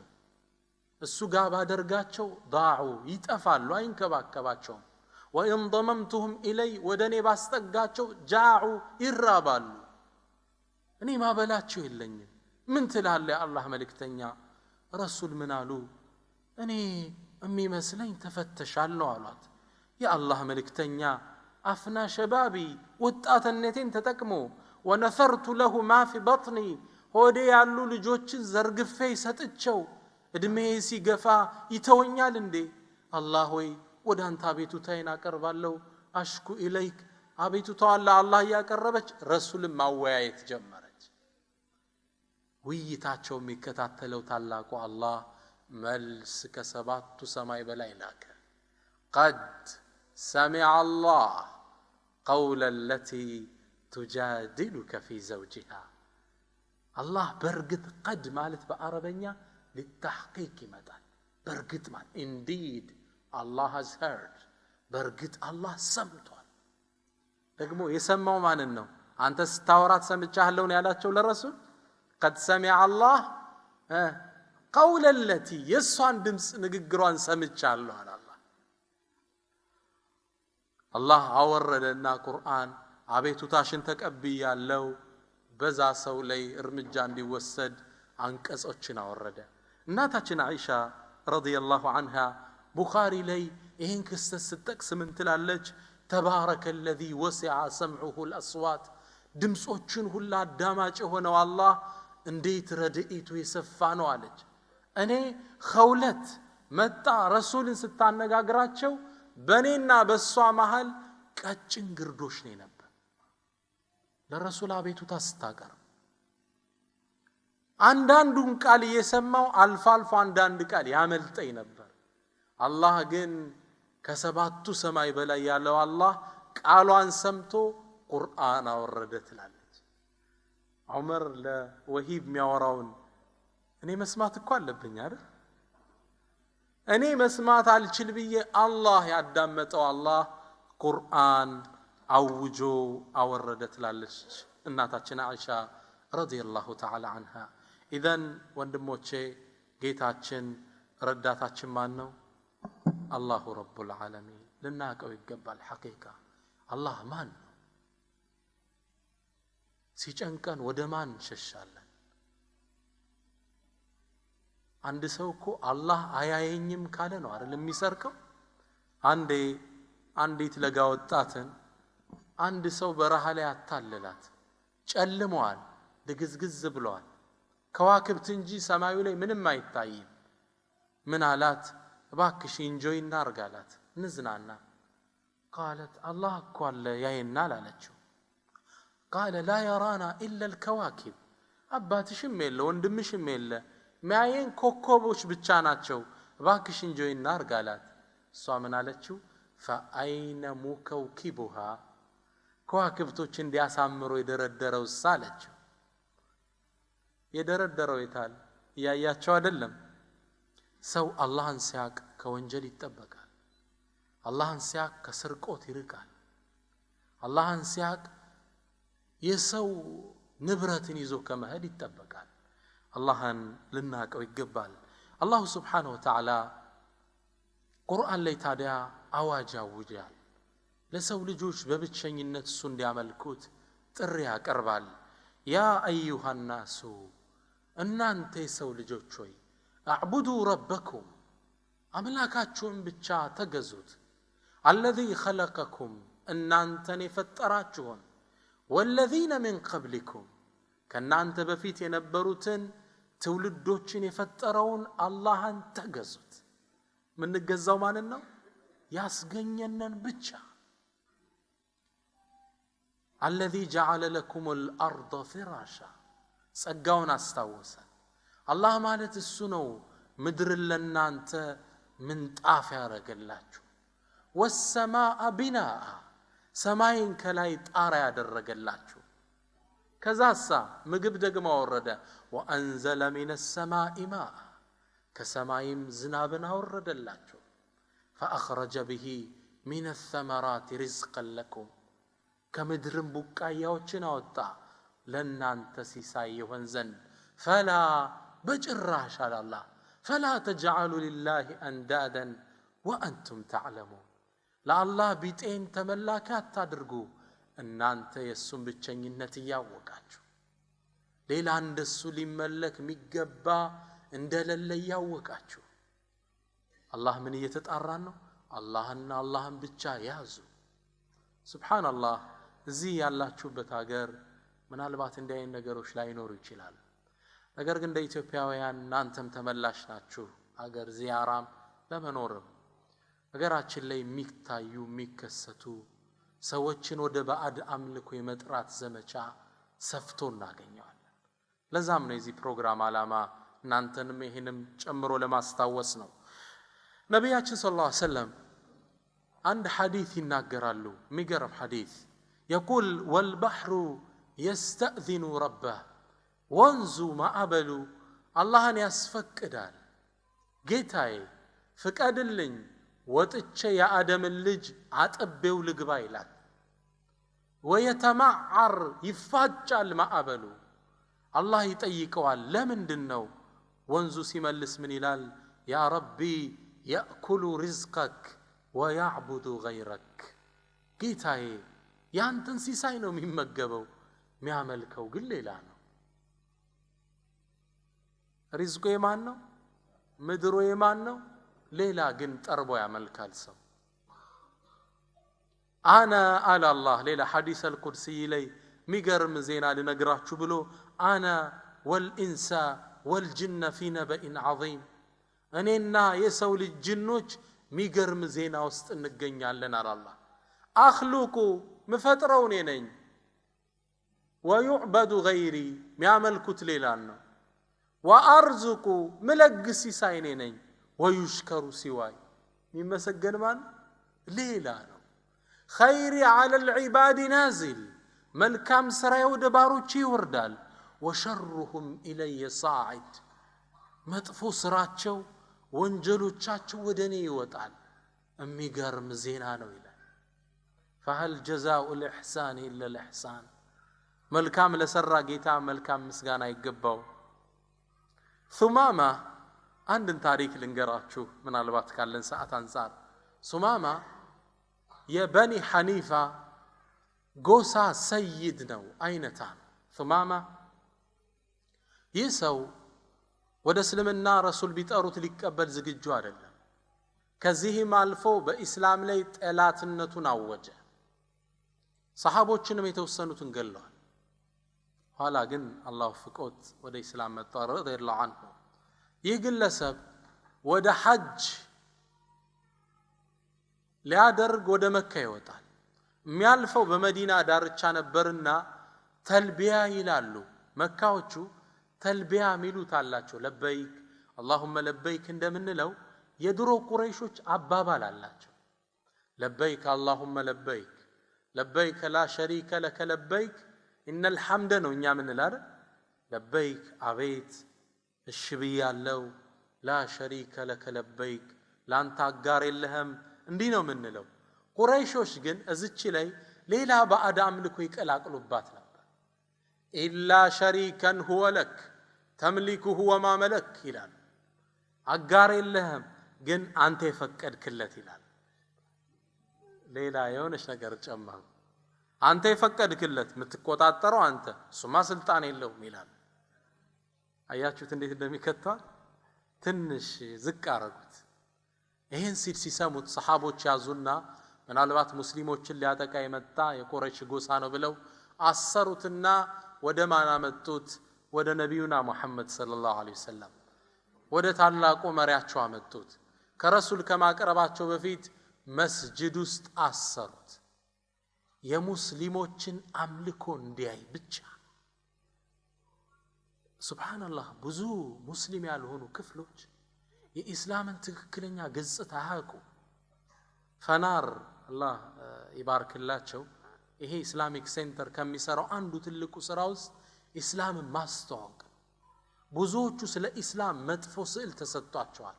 እሱ ጋር ባደርጋቸው ضاعوا ይጠፋሉ አይንከባከባቸው وإن ضممتهم إلي ወደኔ ባስጠጋቸው جاعوا ይራባሉ እኔ ማበላቸው የለኝም ምን ትላለህ የአላህ መልእክተኛ ረሱል ምን አሉ እኔ የሚመስለኝ ተፈተሻለሁ አሏት የአላህ መልእክተኛ አፍና ሸባቢ ወጣትነቴን ተጠቅሞ ونثرت له ما في بطني ሆዴ ያሉ ልጆችን ዘርግፌ ሰጥቸው እድሜ ሲገፋ ይተወኛል እንዴ አላህ ሆይ ወደ አንተ አቤቱታዬን አቀርባለሁ አሽኩ ኢለይክ አቤቱታዋን ለአላህ ያቀረበች ረሱልም ማወያየት ጀመረች ውይይታቸው የሚከታተለው ታላቁ አላህ መልስ ከሰባቱ ሰማይ በላይ ላከ قد سمع الله قول التي تجادلك في زوجها الله برغت قد ማለት በአረበኛ للتحقيق ይመጣል برغت ማለት indeed Allah has heard برغت الله ሰምቷል ደግሞ የሰማው ማንን ነው አንተ ስታወራት ሰምቻለሁ ነው ያላቸው ለረሱል قد سمع الله قول التي የሷን ድምጽ ንግግሯን ሰምቻለሁ አለ አላህ አወረደና ቁርአን አቤቱታሽን ተቀብያለሁ በዛ ሰው ላይ እርምጃ እንዲወሰድ አንቀጾችን አወረደ እናታችን አይሻ ረዲየላሁ ዐንሃ ቡኻሪ ላይ ይህን ክስተት ስትጠቅስ ምን ትላለች ተባረከ الذي وسع سمعه الاصوات ድምጾችን ሁሉ አዳማጭ የሆነው አላህ እንዴት ረድኢቱ የሰፋ ነው አለች እኔ ኸውለት መጣ ረሱልን ስታነጋግራቸው በኔና በሷ መሃል ቀጭን ግርዶሽ ነበር ለረሱል አቤቱታ ስታቀርብ አንዳንዱን ቃል እየሰማው አልፋልፎ አንዳንድ ቃል ያመልጠኝ ነበር አላህ ግን ከሰባቱ ሰማይ በላይ ያለው አላህ ቃሏን ሰምቶ ቁርአን አወረደ ትላለች ዑመር ለወሂብ የሚያወራውን እኔ መስማት እኮ አለብኝ አይደል እኔ መስማት አልችል ብዬ አላህ ያዳመጠው አላህ ቁርአን አውጆ አወረደ ትላለች እናታችን አይሻ ረዲየላሁ ተዓላ ዐንሃ ኢዘን ወንድሞቼ ጌታችን ረዳታችን ማን ነው አላሁ ረቡል ዓለሚን ልናቀው ይገባል ሐቂቃ አላህ ማን ነው ሲጨንቀን ወደ ማን ሸሻለን አንድ ሰው እኮ አላህ አያየኝም ካለ ነው አይደል የሚሰርቀው አንዲት ለጋ ወጣትን አንድ ሰው በረሃ ላይ አታለላት ጨልሟል ድግዝግዝ ብሏል ከዋክብት እንጂ ሰማዩ ላይ ምንም አይታይም ምን አላት እባክሽ ኢንጆይ እናርጋላት ንዝናና قالت الله እኮ አለ ያየናል አለችው قال لا يرانا الا الكواكب አባትሽም የለ ወንድምሽም የለ ማየን ኮከቦች ብቻ ናቸው እባክሽ ኢንጆይ እናርጋላት እሷ ምን አለችው فاين مكوكبها ከዋክብቶች እንዲያሳምሩ የደረደረው ሳለችው የደረደረው ይታል ያያቸው አይደለም ሰው አላህን ሲያቅ ከወንጀል ይጠበቃል አላህን ሲያቅ ከስርቆት ይርቃል አላህን ሲያቅ የሰው ንብረትን ይዞ ከመሄድ ይጠበቃል አላህን ልናቀው ይገባል አላህ Subhanahu Wa Ta'ala ቁርአን ላይ ታዲያ አዋጅ አውጇል ለሰው ልጆች በብቸኝነት እሱ እንዲያመልኩት ጥሪ ያቀርባል ያ አዩሃ الناس እናንተ የሰው ልጆች ሆይ አዕቡዱ ረበኩም አምላካችሁን ብቻ ተገዙት الذي خلقكم እናንተን የፈጠራችሁን والذين من قبلكم ከናንተ በፊት የነበሩትን ትውልዶችን የፈጠረውን አላህን ተገዙት ምን ገዛው ማለት ነው ያስገኘነን ብቻ الذي جعل لكم الأرض فراشا ጸጋውን አስታወሰ። አላህ ማለት እሱ ነው ምድር ለናንተ ምንጣፍ ያረገላችሁ። ወሰማአ ቢናአ ሰማይን ከላይ ጣራ ያደረገላችሁ። ከዛሳ ምግብ ደግሞ አወረደ። ወአንዘለ ሚነ ሰማኢ ማአ ከሰማይም ዝናብን አወረደላችሁ። ፈአኽረጀ ቢሂ ሚነ ሰመራት ሪዝቀን ለኩም ከምድርም ቡቃያዎችን አወጣ ለናንተ ሲሳይ ይሆን ዘንድ። ፈላ በጭራሽ አላህ ፈላ ተጅዐሉ ሊላሂ አንዳደን ወአንቱም ተዕለሙን ለአላህ ቢጤን ተመላኪ አታድርጉ እናንተ የእሱን ብቸኝነት እያወቃችሁ። ሌላ እንደሱ ሊመለክ የሚገባ እንደሌለ እያወቃችሁ አላህ ምን እየተጣራን ነው? አላህና አላህን ብቻ ያዙ። ሱብሃንአላህ እዚህ ያላችሁበት ሀገር ምናልባት እንዲህ አይነት ነገሮች ላይኖሩ ይችላል። ነገር ግን እንደ ኢትዮጵያውያን እናንተም ተመላሽ ናችሁ ሀገር ዚያራም ለመኖርም። ሀገራችን ላይ የሚታዩ የሚከሰቱ ሰዎችን ወደ ባዕድ አምልኮ የመጥራት ዘመቻ ሰፍቶ እናገኘዋለን። ለዛም ነው የዚህ ፕሮግራም ዓላማ እናንተንም ይሄንም ጨምሮ ለማስታወስ ነው። ነቢያችን ሰለላሁ ዐለይሂ ወሰለም አንድ ሐዲስ ይናገራሉ። የሚገርም ሐዲስ يقول والبحر يستأذن ربه ወንዙ ማዕበሉ አላህን ያስፈቅዳል። ጌታዬ ፍቀድልኝ ወጥቼ የአደምን ልጅ አጥቤው ልግባ ይላል። ወየተማዓር ይፋጫል ማዕበሉ አላህ ይጠይቀዋል ለምንድን ነው? ወንዙ ሲመልስ ምን ይላል? ያ ረቢ የእኩሉ ሪዝቀክ ወያዕቡዱ ገይረክ ጌታዬ ያንተን ሲሳይ ነው የሚመገበው የሚያመልከው ግን ሌላ ነው። ሪዝቁ የማን ነው? ምድሩ የማን ነው? ሌላ ግን ጠርቦ ያመልካል ሰው። አና አለ አላህ ሌላ ሐዲስ አልቁድሲ ላይ ሚገርም ዜና ልነግራችሁ ብሎ አና ወልኢንሳ ወልጅነ ፊ ነበኢን ዐዚም እኔና የሰው ልጅ ጅኖች ሚገርም ዜና ውስጥ እንገኛለን አለ አላህ። አኽሉቁ ምፈጥረው እኔ ነኝ፣ ወዩዕበዱ ገይሪ ሚያመልኩት ሌላ ነው፣ ወአርዙቁ ምለግስ ሲሳይ እኔ ነኝ፣ ወዩሽከሩ ሲዋይ የሚመሰገን ማን ሌላ ነው። ኸይሪ ዐለል ዒባድ ናዚል መልካም ስራዬ ወደ ባሮቼ ይወርዳል፣ ወሸሩሁም ኢለየ ሳዒድ መጥፎ ስራቸው ወንጀሎቻቸው ወደ እኔ ይወጣል። የሚገርም ዜና ነው ይላል። ፈሀል ጀዛኡ ልኢሕሳን ኢለ ልኢሕሳን መልካም ለሰራ ጌታ መልካም ምስጋና ይገባው። ሱማማ አንድን ታሪክ ልንገራችሁ ምናልባት ካለን ሰዓት አንፃር። ሱማማ የበኒ ሐኒፋ ጎሳ ሰይድ ነው፣ አይነታ ነው ሱማማ። ይህ ሰው ወደ እስልምና ረሱል ቢጠሩት ሊቀበል ዝግጁ አይደለም። ከዚህም አልፎ በኢስላም ላይ ጠላትነቱን አወጀ። ሰሃቦችንም የተወሰኑትን ገለዋል። ኋላ ግን አላህ ፍቆት ወደ ኢስላም መጣ ረዲየላሁ ዐንሁ። ይህ ግለሰብ ወደ ሐጅ ሊያደርግ ወደ መካ ይወጣል። የሚያልፈው በመዲና ዳርቻ ነበርና ተልቢያ ይላሉ መካዎቹ። ተልቢያ ሚሉት አላቸው። ለበይክ አላሁመ ለበይክ እንደምንለው የድሮ ቁረይሾች አባባል አላቸው። ለበይክ አላሁመ ለበይክ ለበይክ ላ ሸሪከ ለከ ለበይክ ኢነል ሐምደ ነው እኛ ምንል አይደል? ለበይክ አቤት እሺ ብያለሁ፣ ላ ሸሪከ ለከ ለበይክ ላንተ አጋር የለህም እንዲህ ነው ምንለው። ቁረይሾች ግን እዚች ላይ ሌላ ባዕድ አምልኮ ይቀላቅሉባት ነበር። ኢላ ሸሪከን ሁወ ለክ ተምሊኩሁ ወማ መለክ ይላል። አጋር የለህም ግን አንተ የፈቀድክለት ይላል። ሌላ የሆነች ነገር ጨመሩ። አንተ የፈቀድክለት የምትቆጣጠረው አንተ፣ እሱማ ስልጣን የለውም ይላል። አያችሁት እንዴት እንደሚከተዋል። ትንሽ ዝቅ አረጉት። ይህን ሲል ሲሰሙት ሰሃቦች ያዙና ምናልባት ሙስሊሞችን ሊያጠቃ የመጣ የቁረይሽ ጎሳ ነው ብለው አሰሩትና ወደ ማን አመጡት? ወደ ነቢዩና ሙሐመድ ሰለላሁ ዐለይሂ ወሰለም ወደ ታላቁ መሪያቸው አመጡት። ከረሱል ከማቅረባቸው በፊት መስጂድ ውስጥ አሰሩት። የሙስሊሞችን አምልኮ እንዲያይ ብቻ። ሱብሃንአላህ ብዙ ሙስሊም ያልሆኑ ክፍሎች የኢስላምን ትክክለኛ ገጽታ አያውቁ። ፈናር አላህ ይባርክላቸው ይሄ ኢስላሚክ ሴንተር ከሚሰራው አንዱ ትልቁ ስራ ውስጥ ኢስላምን ማስተዋወቅ። ብዙዎቹ ስለ ኢስላም መጥፎ ስዕል ተሰጥቷቸዋል።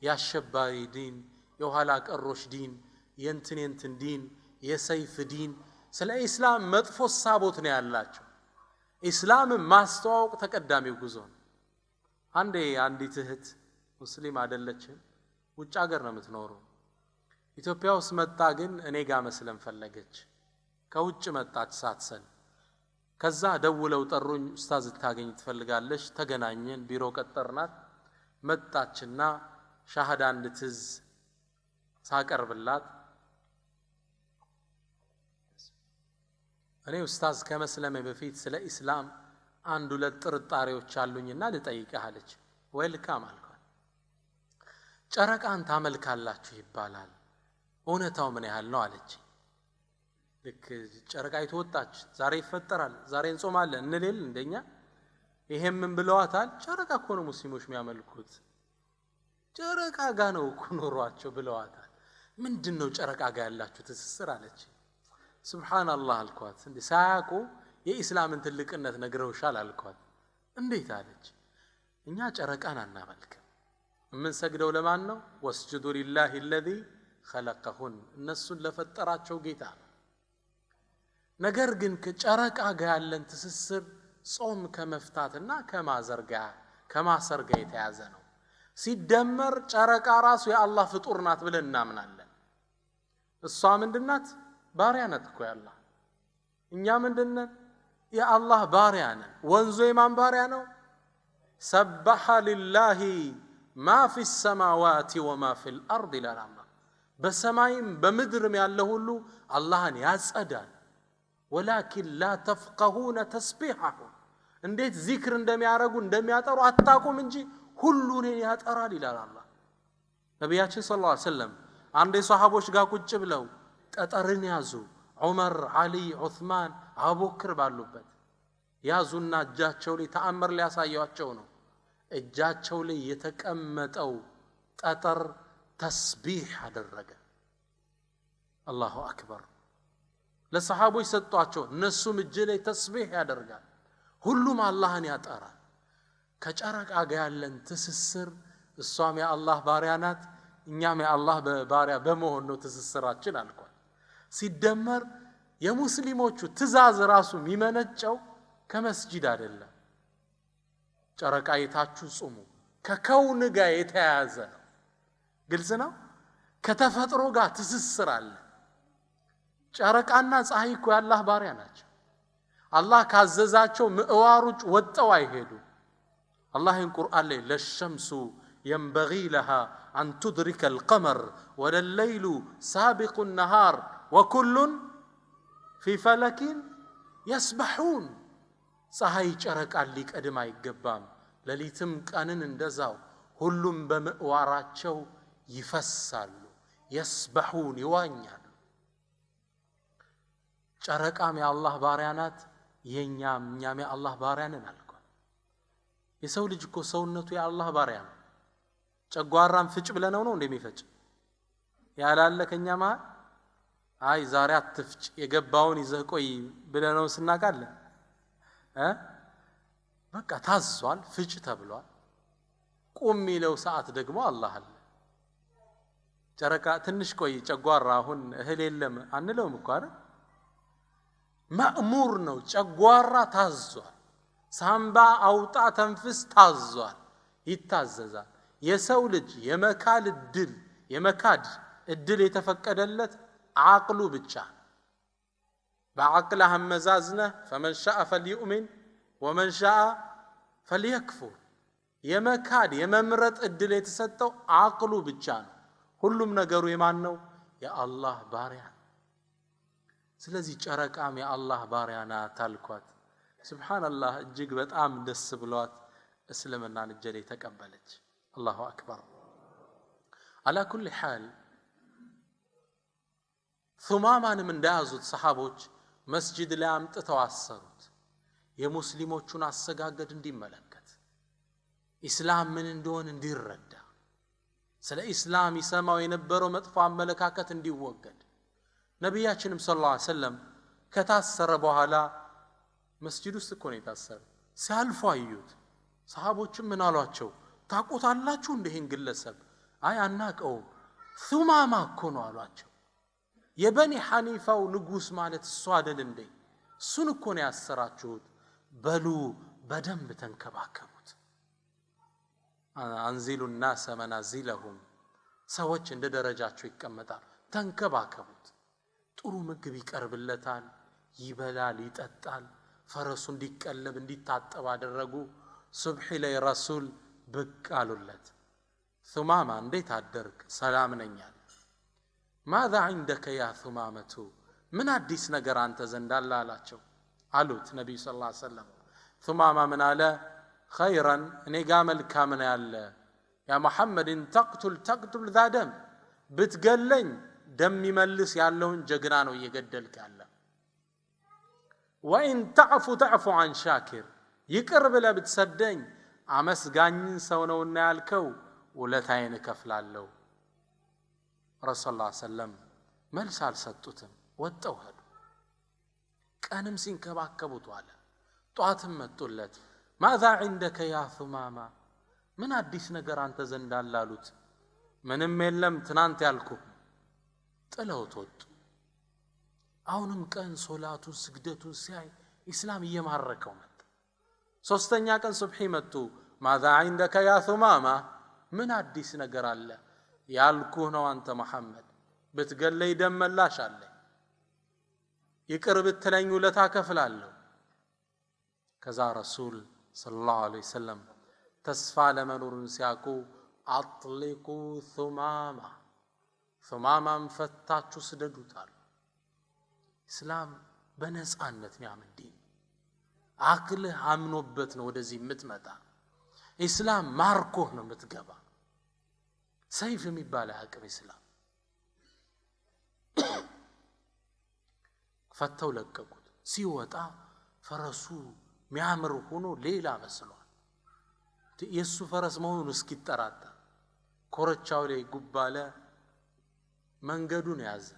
ያሸባሪ ዲን፣ የኋላ ቀሮሽ ዲን፣ የእንትን ዲን፣ የሰይፍ ዲን፣ ስለ ኢስላም መጥፎ ሳቦት ነው ያላቸው። ኢስላምን ማስተዋወቅ ተቀዳሚው ጉዞ ነው። አንዲት እህት ሙስሊም አይደለችም፣ ውጭ ሀገር ነው የምትኖረው። ኢትዮጵያ ውስጥ መጣ ግን እኔ ጋር መስለም ፈለገች። ከውጭ መጣች ሳትሰል። ከዛ ደውለው ጠሩኝ፣ ኡስታዝ ታገኝ ትፈልጋለች። ተገናኘን፣ ቢሮ ቀጠርናት። መጣችና ሻሃዳ እንድትዝ ሳቀርብላት እኔ ኡስታዝ ከመስለሜ በፊት ስለ ኢስላም አንድ ሁለት ጥርጣሬዎች አሉኝና ልጠይቅህ አለች። ዌልካም አልኳት። ጨረቃን ታመልካላችሁ ይባላል፣ እውነታው ምን ያህል ነው አለች። ልክ ጨረቃ ይተወጣች ዛሬ ይፈጠራል፣ ዛሬ እንጾማለን እንልል እንደኛ። ይሄም ምን ብለዋታል? ጨረቃ እኮ ነው ሙስሊሞች የሚያመልኩት፣ ጨረቃ ጋር ነው እኮ ኖሯቸው ብለዋታል። ምንድነው ጨረቃ ጋር ያላችሁ ትስስር አለች። ሱብሃንአላህ አልኳት። እንዴ ሳያውቁ የኢስላምን ትልቅነት ነግረውሻል አልኳት። እንዴት አለች። እኛ ጨረቃን አናመልክም፣ የምንሰግደው ለማን ነው? ወስጁዱ ሊላሂ الذي خلقهن፣ እነሱን ለፈጠራቸው ጌታ ነው። ነገር ግን ከጨረቃ ጋር ያለን ትስስር ጾም ከመፍታትና ከማሰርጋ የተያዘ ነው። ሲደመር ጨረቃ ራሱ የአላህ ፍጡር ናት ብለን እናምናለን። እሷ ምንድናት? ባሪያ ናት እኮ ያላህ። እኛ ምንድነን? የአላህ ባሪያ ነን። ወንዙ የማን ባሪያ ነው? ሰበሐ ሊላሂ ማ ፊ السماوات وما في الارض ይላል አላህ። በሰማይም በምድርም ያለ ሁሉ አላህን ያጸዳል። ወላኪን ላ ተፍቀሁነ ተስቢሐሁም፣ እንዴት ዚክር እንደሚያረጉ እንደሚያጠሩ አታቁም እንጂ ሁሉን ያጠራል ይላል አላህ። ነብያችን ሰለላሁ ዐለይሂ ወሰለም አንድ የሷሃቦች ጋር ቁጭ ብለው ጠጠርን ያዙ። ዑመር፣ ዓሊ፣ ዑስማን፣ አቡበክር ባሉበት ያዙና እጃቸው ላይ ተአምር ሊያሳያቸው ነው። እጃቸው ላይ የተቀመጠው ጠጠር ተስቢህ አደረገ። አላሁ አክበር። ለሰሃቦች ሰጧቸው፣ እነሱም እጅ ላይ ተስቢህ ያደርጋል። ሁሉም አላህን ያጠራል። ከጨረቃ ጋር ያለን ትስስር እሷም የአላህ ባሪያ ናት፣ እኛም የአላህ ባሪያ በመሆን ነው ትስስራችን አልኳት። ሲደመር የሙስሊሞቹ ትእዛዝ ራሱ የሚመነጨው ከመስጂድ አይደለም። ጨረቃ የታችሁ ጾሙ ከከውን ጋር የተያያዘ ነው። ግልጽ ነው። ከተፈጥሮ ጋር ትስስር አለ። ጨረቃና ፀሐይ እኮ የአላህ ባሪያ ናቸው። አላህ ካዘዛቸው ምዕዋሮች ወጣው አይሄዱ። አላህ ቁርአን ላይ ለሸምሱ ينبغي لها أن تدرك القمر ولا الليل سابق النهار وكل في فلك يسبحون ፀሐይ ጨረቃን ሊቀድም አይገባም፣ ሌሊትም ቀንን እንደዛው ሁሉም በምዕዋራቸው ይፈሳሉ። يسبحون ይዋኛሉ። ጨረቃም የአላህ ባሪያ ናት፣ እኛም የአላህ ባሪያ ነን አልኳት። የሰው ልጅ እኮ ሰውነቱ የአላህ ባሪያ ነው። ጨጓራን ፍጭ ብለነው ነው እንደሚፈጭ ያላለ ከኛ ማለት አይ ዛሬ አትፍጭ የገባውን ይዘህ ቆይ ብለነው ስናቃለ በቃ ታዟል፣ ፍጭ ተብሏል። ቁም ሚለው ሰዓት ደግሞ አላህ አለ። ጨረቃ ትንሽ ቆይ ጨጓራ አሁን እህል የለም አንለውም እኮ አይደል? ማእሙር ነው። ጨጓራ ታዟል። ሳምባ አውጣ ተንፍስ ታዟል፣ ይታዘዛል። የሰው ልጅ የመካድ እድል የተፈቀደለት አቅሉ ብቻ። በአቅልህ አመዛዝነህ فمن شاء فليؤمن ومن شاء فليكفر። የመካድ የመምረጥ እድል የተሰጠው አቅሉ ብቻ ነው። ሁሉም ነገሩ የማን ነው? የአላህ ባሪያ። ስለዚህ ጨረቃም የአላህ ባሪያ ናት አልኳት። ሱብሃንአላህ እጅግ በጣም ደስ ብሏት እስልምናን እጅ ላይ ተቀበለች። አላሁ አክበር። አላ ኩል ሐል ثማማንም እንዳያዙት ሰሃቦች መስጂድ ላይ አምጥተው አሰሩት፣ የሙስሊሞቹን አሰጋገድ እንዲመለከት። ኢስላም ምን እንደሆነ እንዲረዳ ስለ ኢስላም ይሰማው የነበረው መጥፎ አመለካከት እንዲወገድ ነብያችንም ሰለላሁ ዐለይሂ ወሰለም ከታሰረ በኋላ መስጂድ ውስጥ እኮ ነው የታሰረው ሲያልፉ አዩት ሰሃቦችም ምን አሏቸው ታቆታላችሁ እንደህን ግለሰብ አይ አናቀውም ሱማማ እኮ ነው አሏቸው የበኒ ሐኒፋው ንጉስ ማለት እሱ አይደል እንዴ እሱን እኮ ነው ያሰራችሁት በሉ በደንብ ተንከባከቡት አንዚሉ الناس منازلهم ሰዎች እንደ ደረጃቸው ይቀመጣል ተንከባከቡት ጥሩ ምግብ ይቀርብለታል ይበላል ይጠጣል ፈረሱ እንዲቀለብ እንዲታጠብ አደረጉ ሱብሂ ላይ ረሱል ብቅ አሉለት ሱማማ እንዴት አደርክ ሰላም ነኛል ماذا عندك يا ثمامة من አዲስ ነገር አንተ ዘንድ አለ አላቸው አሉት ነብዩ ሰለላሁ ዐለይሂ ወሰለም ثمامة من አለ خيرا እኔ ጋር መልካም ነው ያለ ያ መሐመድን ተቅቱል ذا دم ብትገለኝ ደም ይመልስ ያለውን ጀግና ነው እየገደልክ ያለ وإن تعفو عن شاكر ይቅር ብለ ብትሰደኝ አመስጋኝን ሰው ነውና ያልከው ወለታይን ከፍላለሁ ረሱል ሰለላሁ ዐለይሂ ወሰለም መልስ አልሰጡትም ወጣው ሄዱ ቀንም ሲንከባከቡት ዋለ ጧትም መጡለት ماذا عندك يا ثمامة من አዲስ ነገር አንተ ዘንድ አለ አሉት ምንም የለም ትናንት ያልኩ ጥለውት ወጡ አሁንም ቀን ሶላቱን ስግደቱን ሲያይ ኢስላም እየማረከው መጣ ሶስተኛ ቀን ሱብሂ መጡ ماذا عندك يا ثمامة من አዲስ ነገር አለ ያልኩ ነው አንተ መሐመድ ብትገለይ ደመላሽ አለ ይቅር ብትለኝ ውለታ ከፍላለሁ ከዛ ረሱል ሰለላሁ ዐለይሂ ወሰለም ተስፋ ለመኖሩን ሲያቁ አጥሊቁ ثمامة ፈታችሁ ስደዱታል እስላም በነጻነት የሚያምን ዲን አክልህ አምኖበት ነው ወደዚህ የምትመጣ እስላም ማርኮህ ነው የምትገባ ሰይፍ የሚባል አቅም እስላም ፈተው ለቀቁት ሲወጣ ፈረሱ ሚያምር ሆኖ ሌላ መስሏል የሱ ፈረስ መሆኑን እስኪጠራጠር ኮረቻው ላይ ጉባለ መንገዱን ያዘ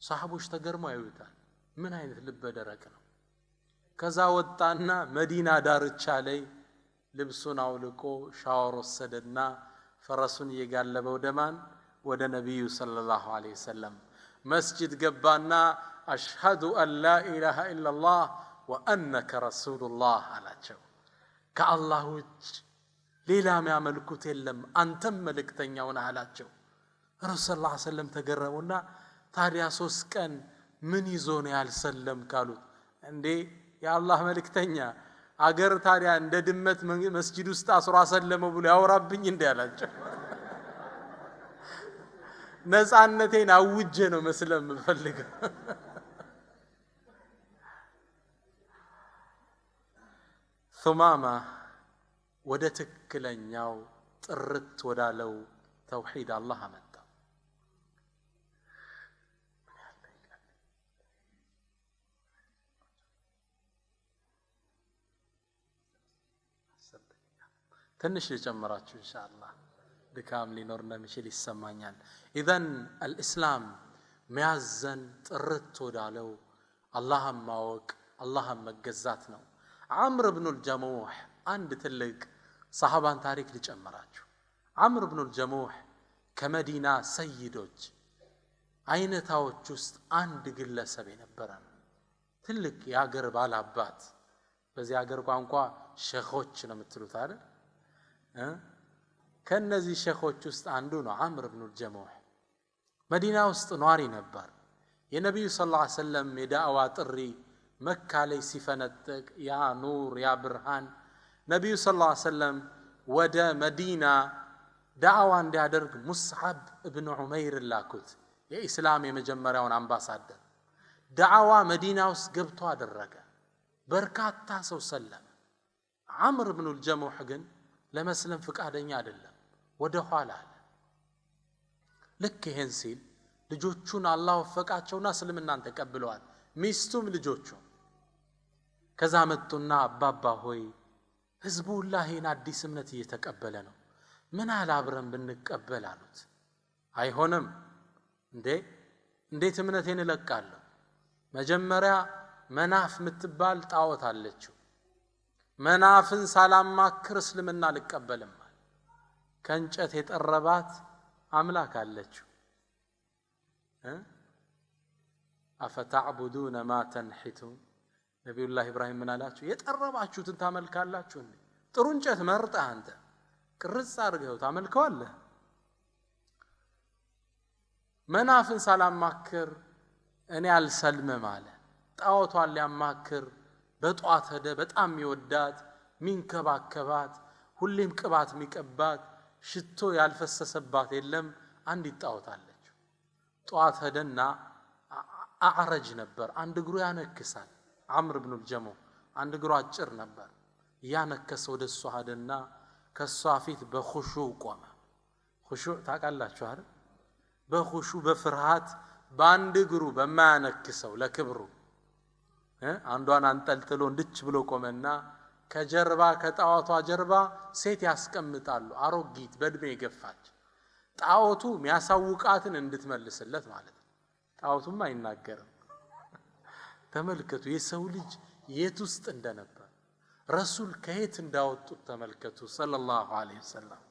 ሰሃቦች ተገርመው ያዩታል ምን አይነት ልበ ደረቅ ነው ከዛ ወጣና መዲና ዳርቻ ላይ ልብሱን አውልቆ ሻወር ወሰደና ፈረሱን እየጋለበ ወደ ነብዩ ሰለላሁ ዐለይሂ ወሰለም መስጂድ ገባና አሽሀዱ አን ላ ኢላሃ ኢላላህ ወአነከ ረሱሉላህ አላቸው ከአላህ ውጭ ሌላ የሚያመልኩት የለም አንተም መልእክተኛው ነህ አላቸው ረሱል ሰለላሁ ዐለይሂ ወሰለም ተገረሙና ታዲያ 3 ቀን ምን ይዞ ነው ያልሰለም ካሉት እንዴ የአላህ መልእክተኛ አገር ታዲያ እንደ ድመት መስጂድ ውስጥ አስሮ አሰለመው ብሎ ያወራብኝ እንዴ አላቸው ነፃነቴን አውጄ ነው መስለም ፈልገው ثمامة ወደ ትክክለኛው ጥርት ወዳለው ተውሂድ አላህ አመጣ ትንሽ ልጨምራችሁ ኢንሻአላህ ድካም ሊኖር እንደሚችል ይሰማኛል ኢዘን الاسلام ሚያዘን ጥርት ወዳለው አላህን ማወቅ አላህን መገዛት ነው عمر بن الجموح አንድ ትልቅ ሰሃባን ታሪክ ልጨምራችሁ عمر بن الجموح ከመዲና ሰይዶች አይነታዎች ውስጥ አንድ ግለሰብ የነበረ ትልቅ ያገር ባላባት በዚህ ያገር ቋንቋ ሸኾች ነው የምትሉት አይደል ከነዚህ ሸኾች ውስጥ አንዱ ነው عمر بن الجموح መዲና ውስጥ ኗሪ ነበር የነብዩ ሰለላሁ ዐለይሂ ወሰለም የዳዕዋ ጥሪ መካ ላይ ሲፈነጥቅ ያ ኑር ያ ብርሃን ነብዩ ሰለላሁ ዐለይሂ ወሰለም ወደ መዲና ዳዕዋ እንዲያደርግ ሙስዓብ ኢብኑ ዑመይር ላኩት የኢስላም የመጀመሪያውን አምባሳደር ዳዕዋ መዲና ውስጥ ገብቶ አደረገ በርካታ ሰው ሰለመ عمر بن الجموح ግን ለመስለም ፍቃደኛ አይደለም ወደ ኋላ አለ ልክ ይሄን ሲል ልጆቹን አላህ ወፈቃቸውና እስልምናን ተቀብለዋል ሚስቱም ልጆቹ ከዛ መጡና አባባ ሆይ ህዝቡ ሁላህን አዲስ እምነት እየተቀበለ ነው። ምን አላብረን ብንቀበል አሉት። አይሆንም እንዴት እምነቴን እለቃለሁ? መጀመሪያ መናፍ የምትባል ጣዖት አለችው። መናፍን ሳላማክር እስልምና ልቀበልም። ከእንጨት የጠረባት አምላክ አለችው። አፈተዕቡዱነ ማ ተንሒቱን ነቢዩላህ ኢብራሂም ምን አላችሁ? የጠረባችሁትን ታመልካላችሁ እንዴ? ጥሩ እንጨት መርጠህ አንተ ቅርጽ አድርገው ታመልከዋለህ? መናፍን ሳላማክር እኔ አልሰልምም አለ። ጣዖቷን ሊያማክር በጧት ሄደ። በጣም የሚወዳት ሚንከባከባት፣ ሁሌም ቅባት የሚቀባት፣ ሽቶ ያልፈሰሰባት የለም አንዲት ጣዖት አለችው። ጧት ሄደና አዕረጅ ነበር፣ አንድ እግሩ ያነክሳል። አምር ብኑ ልጀሙ አንድ እግሩ አጭር ነበር። ያነከሰ ወደ እሷ ሄደና ከሷ ፊት በኹሹዕ ቆመ። ኹሹዕ ታውቃላችሁ አይደል? በኹሹዕ በፍርሃት በአንድ እግሩ በማያነክሰው ለክብሩ አንዷን አንጠልጥሎ እንድች ብሎ ቆመና ከጀርባ ከጣዖቷ ጀርባ ሴት ያስቀምጣሉ፣ አሮጊት በእድሜ የገፋች። ጣዖቱ የሚያሳውቃትን እንድትመልስለት ማለት ነው። ጣዖቱም አይናገርም። ተመልከቱ የሰው ልጅ የት ውስጥ እንደነበር፣ ረሱል ከየት እንዳወጡት ተመልከቱ ሰለላሁ ዐለይሂ ወሰለም።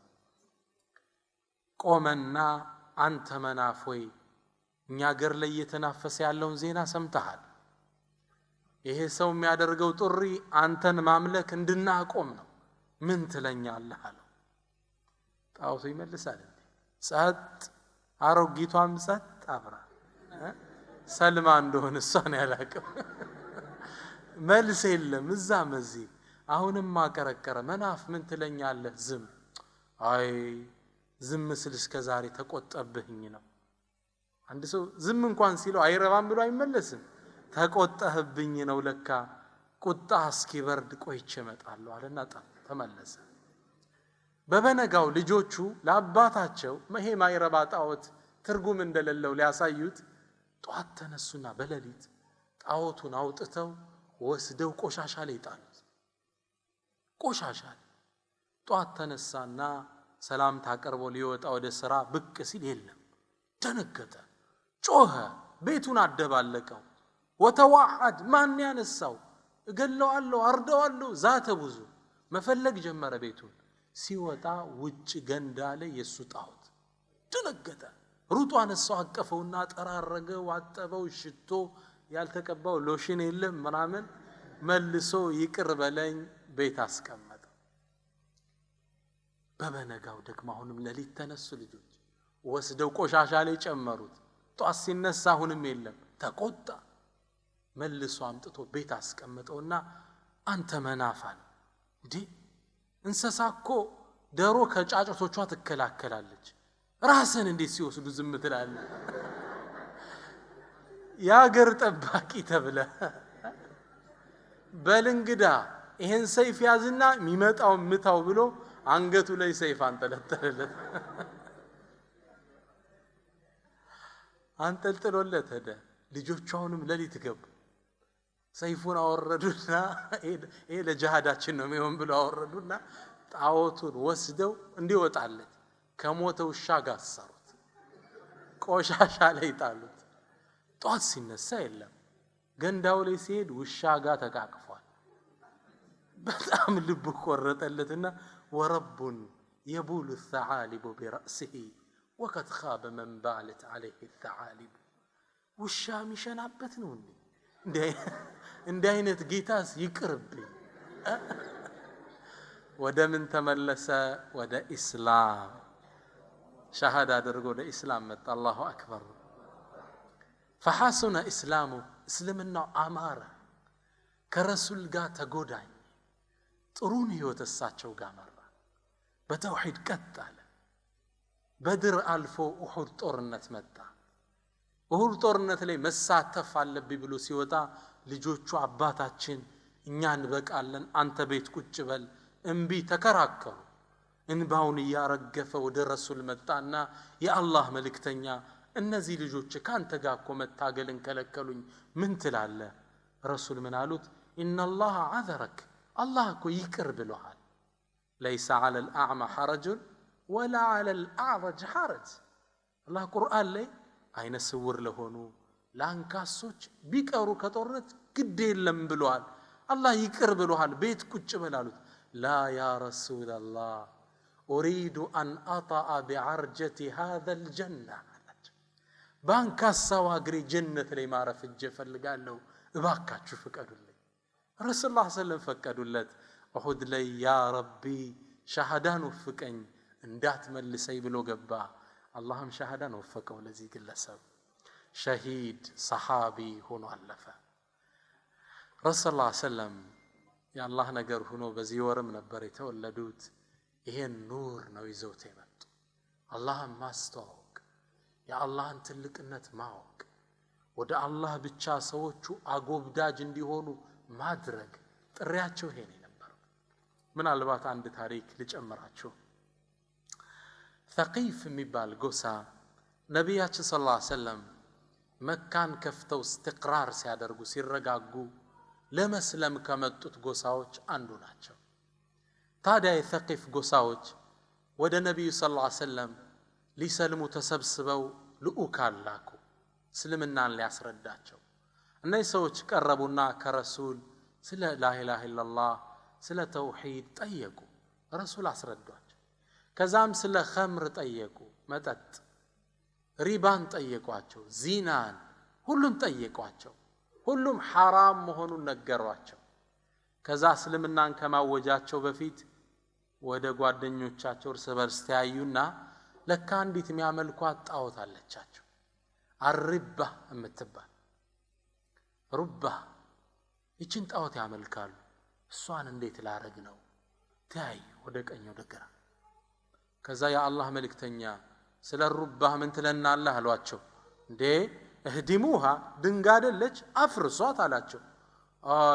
ቆመና አንተ መናፍ ወይ እኛ ገር ላይ እየተናፈሰ ያለውን ዜና ሰምተሃል? ይሄ ሰው የሚያደርገው ጥሪ አንተን ማምለክ እንድናቆም ነው። ምን ትለኛለህ አለው። ጣዖቱ ይመልሳል እንዴ? ጸጥ። አሮጊቷም ጸጥ አብራ ሰልማ እንደሆነ እሷን ያላቀም መልስ የለም እዛም እዚህ። አሁንም ማቀረቀረ። መናፍ ምን ትለኛለህ? ዝም። አይ ዝም ስል እስከ ዛሬ ተቆጠብህኝ ነው። አንድ ሰው ዝም እንኳን ሲለው አይረባም ብሎ አይመለስም። ተቆጣህብኝ ነው ለካ፣ ቁጣ እስኪበርድ ቆይቼ እመጣለሁ አለና ተመለሰ። በበነጋው ልጆቹ ለአባታቸው ይሄ ማይረባ ጣዖት ትርጉም እንደሌለው ሊያሳዩት ጧት ተነሱና በሌሊት ጣዖቱን አውጥተው ወስደው ቆሻሻ ላይ ጣሉት። ቆሻሻ ጧት ተነሳና ሰላምታ አቀርቦ ሊወጣ ወደ ስራ ብቅ ሲል የለም። ደነገጠ፣ ጮኸ፣ ቤቱን አደባለቀው። ወተዋዓድ ማን ያነሳው? እገለዋለሁ፣ አርደዋለሁ፣ ዛተ ብዙ። መፈለግ ጀመረ ቤቱን። ሲወጣ ውጭ ገንዳ ላይ የሱ ጣዖት። ደነገጠ፣ ሩጦ አነሳው፣ አቀፈውና ጠራረገው፣ አጠበው። ሽቶ ያልተቀባው ሎሽን የለም ምናምን መልሶ ይቅር በለኝ ቤት አስቀመጠ። በበነጋው ደግሞ አሁንም ሌሊት ተነሱ ልጆች፣ ወስደው ቆሻሻ ላይ ጨመሩት። ጧት ሲነሳ አሁንም የለም። ተቆጣ፣ መልሶ አምጥቶ ቤት አስቀመጠውና አንተ መናፋን እንዴ እንሰሳኮ ደሮ ከጫጩቶቿ ትከላከላለች፣ ራስን እንዴት ሲወስዱ ዝም ትላለህ? ያገር ጠባቂ ተብለ በልንግዳ ይሄን ሰይፍ ያዝና የሚመጣው ምታው ብሎ አንገቱ ላይ ሰይፍ አንጠለጠለለት። አንጠልጥሎለት ሄደ። ልጆቹ አሁንም ሌሊት ገቡ። ሰይፉን አወረዱና ይሄ ለጂሃዳችን ነው የሚሆን ብሎ አወረዱና ጣዖቱን ወስደው እንዲወጣለት ከሞተ ውሻ ጋር አሰሩት። ቆሻሻ ላይ ጣሉት። ጧት ሲነሳ የለም። ገንዳው ላይ ሲሄድ ውሻ ጋር ተቃቅፏል። በጣም ልቡ ቆረጠለትና ወረቡን የቡሉ الثعالب برأسه وقد خاب من بالت عليه الثعالب። ውሻ የሚሸናበት ነው እንዴ አይነት ጌታስ ይቅርብኝ። ወደ ምን ተመለሰ? ወደ ኢስላም ሸሃዳ አድርጎ ወደ ኢስላም መጣ። አላሁ አክበር። فحسن اسلامه እስልምናው አማረ። ከረሱል ጋር ተጎዳኝ። ጥሩን ህይወት እሳቸው ጋር መራ። በተውሂድ ቀጥ አለ። በድር አልፎ ኡሁድ ጦርነት መጣ። ኡሁድ ጦርነት ላይ መሳተፍ አለብኝ ብሎ ሲወጣ ልጆቹ አባታችን እኛ እንበቃለን አንተ ቤት ቁጭ በል እንቢ ተከራከሩ። እንባውን ያረገፈ ወደ ረሱል መጣና የአላህ መልእክተኛ እነዚህ ልጆች ካንተ ጋር እኮ መታገልን ከለከሉኝ ምን ትላለህ? ረሱል ምን አሉት? ኢነላህ አዘረክ አላህ እኮ ይቅር ብሎሃል። ليس على الأعمى حرج ولا على الأعرج حرج አላህ ቁርአን ላይ አይነ ስውር ለሆኑ ለአንካሶች ቢቀሩ ከጦርነት ግድ የለም ብሏል። አላህ ይቅር ብሎሃል። ቤት ቁጭ በላሉት لا يا رسول الله أريد أن أطأ بعرجة هذا الجنة بانكاسوا أجري جنة لي ما عرف الجفل قال له باكا شوف فكروا لي رسول الله صلى الله عليه وسلم فكروا لي أحد لي يا ربي شهدان وفكني اندات من اللي سيبلو قبا اللهم شهدان وفكوا لذي قل سب شهيد صحابي هنا ألفا رسول الله صلى الله عليه وسلم يا الله نقر هنا بزيور من البريته واللدود ይሄ ኑር ነው ይዘውት የመጡ አላህን ማስተዋወቅ የአላህን ትልቅነት ማወቅ ወደ አላህ ብቻ ሰዎቹ አጎብዳጅ እንዲሆኑ ማድረግ ጥሪያቸው ይሄ ነበር። ምናልባት አንድ ታሪክ ልጨምራችሁ። ثقيف የሚባል ጎሳ ነብያችን ሰለላሁ ዐለይሂ ወሰለም መካን ከፍተው استقرار ሲያደርጉ ሲረጋጉ ለመስለም ከመጡት ጎሳዎች አንዱ ናቸው። ታዲያ የثقيف ጎሳዎች ወደ ነብዩ ሰለላሁ ዐለይሂ ወሰለም ሊሰልሙ ተሰብስበው ልኡካን ላኩ እስልምናን ሊያስረዳቸው። እነዚህ ሰዎች ቀረቡና ከረሱል ስለ ላኢላሃ ኢላላህ ስለ ተውሂድ ጠየቁ። ረሱል አስረዷቸው። ከዛም ስለ ኸምር ጠየቁ፣ መጠጥ፣ ሪባን ጠየቋቸው፣ ዚናን ሁሉም ጠየቋቸው። ሁሉም ሐራም መሆኑን ነገሯቸው። ከዛ እስልምናን ከማወጃቸው በፊት ወደ ጓደኞቻቸው እርስ በርስ ተያዩና ለካ አንዲት የሚያመልኳት ጣዖት አለቻቸው። አርባ የምትባል ሩባ ይችን ጣዖት ያመልካሉ። እሷን እንዴት ላረግ ነው? ተያዩ ወደ ቀኝ ወደ ግራ። ከዛ የአላህ መልእክተኛ ስለ ሩባ ምን ትለናለህ አሏቸው። እንዴ እህዲሙሃ ድንጋደለች አፍርሷት አላቸው።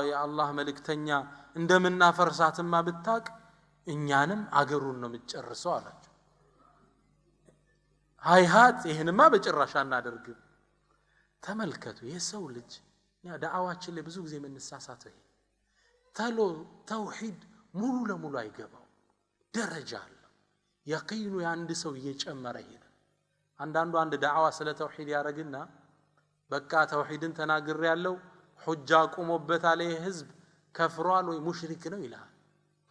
የአላህ መልእክተኛ እንደምናፈርሳትማ ብታቅ እኛንም አገሩን ነው የምትጨርሰው አላቸው። ሃይሃት ይሄንማ በጭራሽ አናደርግም። ተመልከቱ የሰው ልጅ ዳዓዋችን ላይ ብዙ ጊዜ የምንሳሳተው ይሄ ተሎ ተውሂድ ሙሉ ለሙሉ አይገባው ደረጃ አለ። የቂኑ የአንድ ሰው እየጨመረ ይሄዳል። አንዳንዱ አንድ ዳዓዋ ስለ ተውሂድ ያረግና በቃ ተውሂድን ተናግር ያለው ሁጃ ቆሞበታል ይሄ ህዝብ ከፍሯል ወይ ሙሽሪክ ነው ይላል።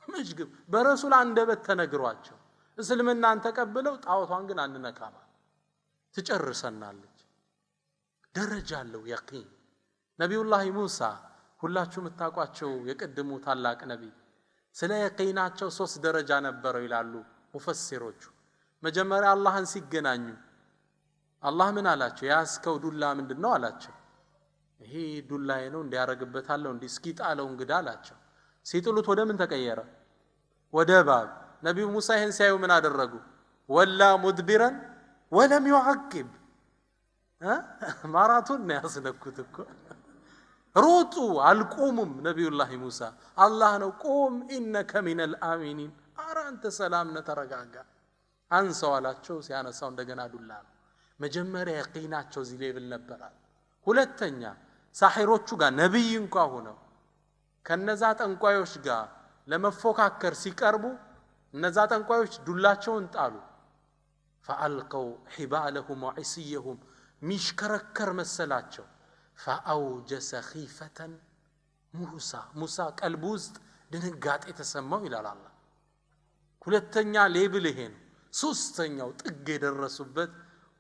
መጅግብ በረሱል አንደበት ተነግሯቸው እስልምናን ተቀበለው ጣዖቷን ግን አንነካማ ትጨርሰናለች። ደረጃ አለው የቂን። ነብዩላህ ሙሳ ሁላችሁም ተታቋቸው የቀደሙ ታላቅ ነብይ ስለ የቂናቸው 3 ደረጃ ነበረው ይላሉ ሙፈሲሮቹ። መጀመሪያ አላህን ሲገናኙ አላህ ምን አላቸው? ያስከው ዱላ ምንድነው አላቸው። ይሄ ዱላዬ ነው እንዲያረግበታለው እንዲስኪጣለው እንግዳ አላቸው። ሲጥሉት ወደ ምን ተቀየረ? ወደ እባብ። ነብዩ ሙሳ ይሄን ሲያዩ ምን አደረጉ? ወላ ሙድቢረን ወለም يعقب ማራቶን ነው ያስነኩት እኮ ሮጡ አልቆሙም። ነብዩላህ ሙሳ አላህ ነው ቁም ኢነከ ሚነል አሚኒን አረ አንተ ሰላም ነህ ተረጋጋ አንሰው አላቸው። ሲያነሳው እንደገና ዱላ ነው። መጀመሪያ የቂናቸው ዚህ ሌቭል ነበር። ሁለተኛ ሳሒሮቹ ጋር ነብይ እንኳን ሆነው ከነዛ ጠንቋዮች ጋር ለመፎካከር ሲቀርቡ እነዛ ጠንቋዮች ዱላቸውን ጣሉ። فألقوا حبالهم وعصيهم ሚሽከረከር መሰላቸው። فأوجس خيفة موسى ቀልቡ ውስጥ ድንጋጤ ተሰማው ይላል አላህ። ሁለተኛ ሌብል ይሄ ነው። ሶስተኛው ጥግ የደረሱበት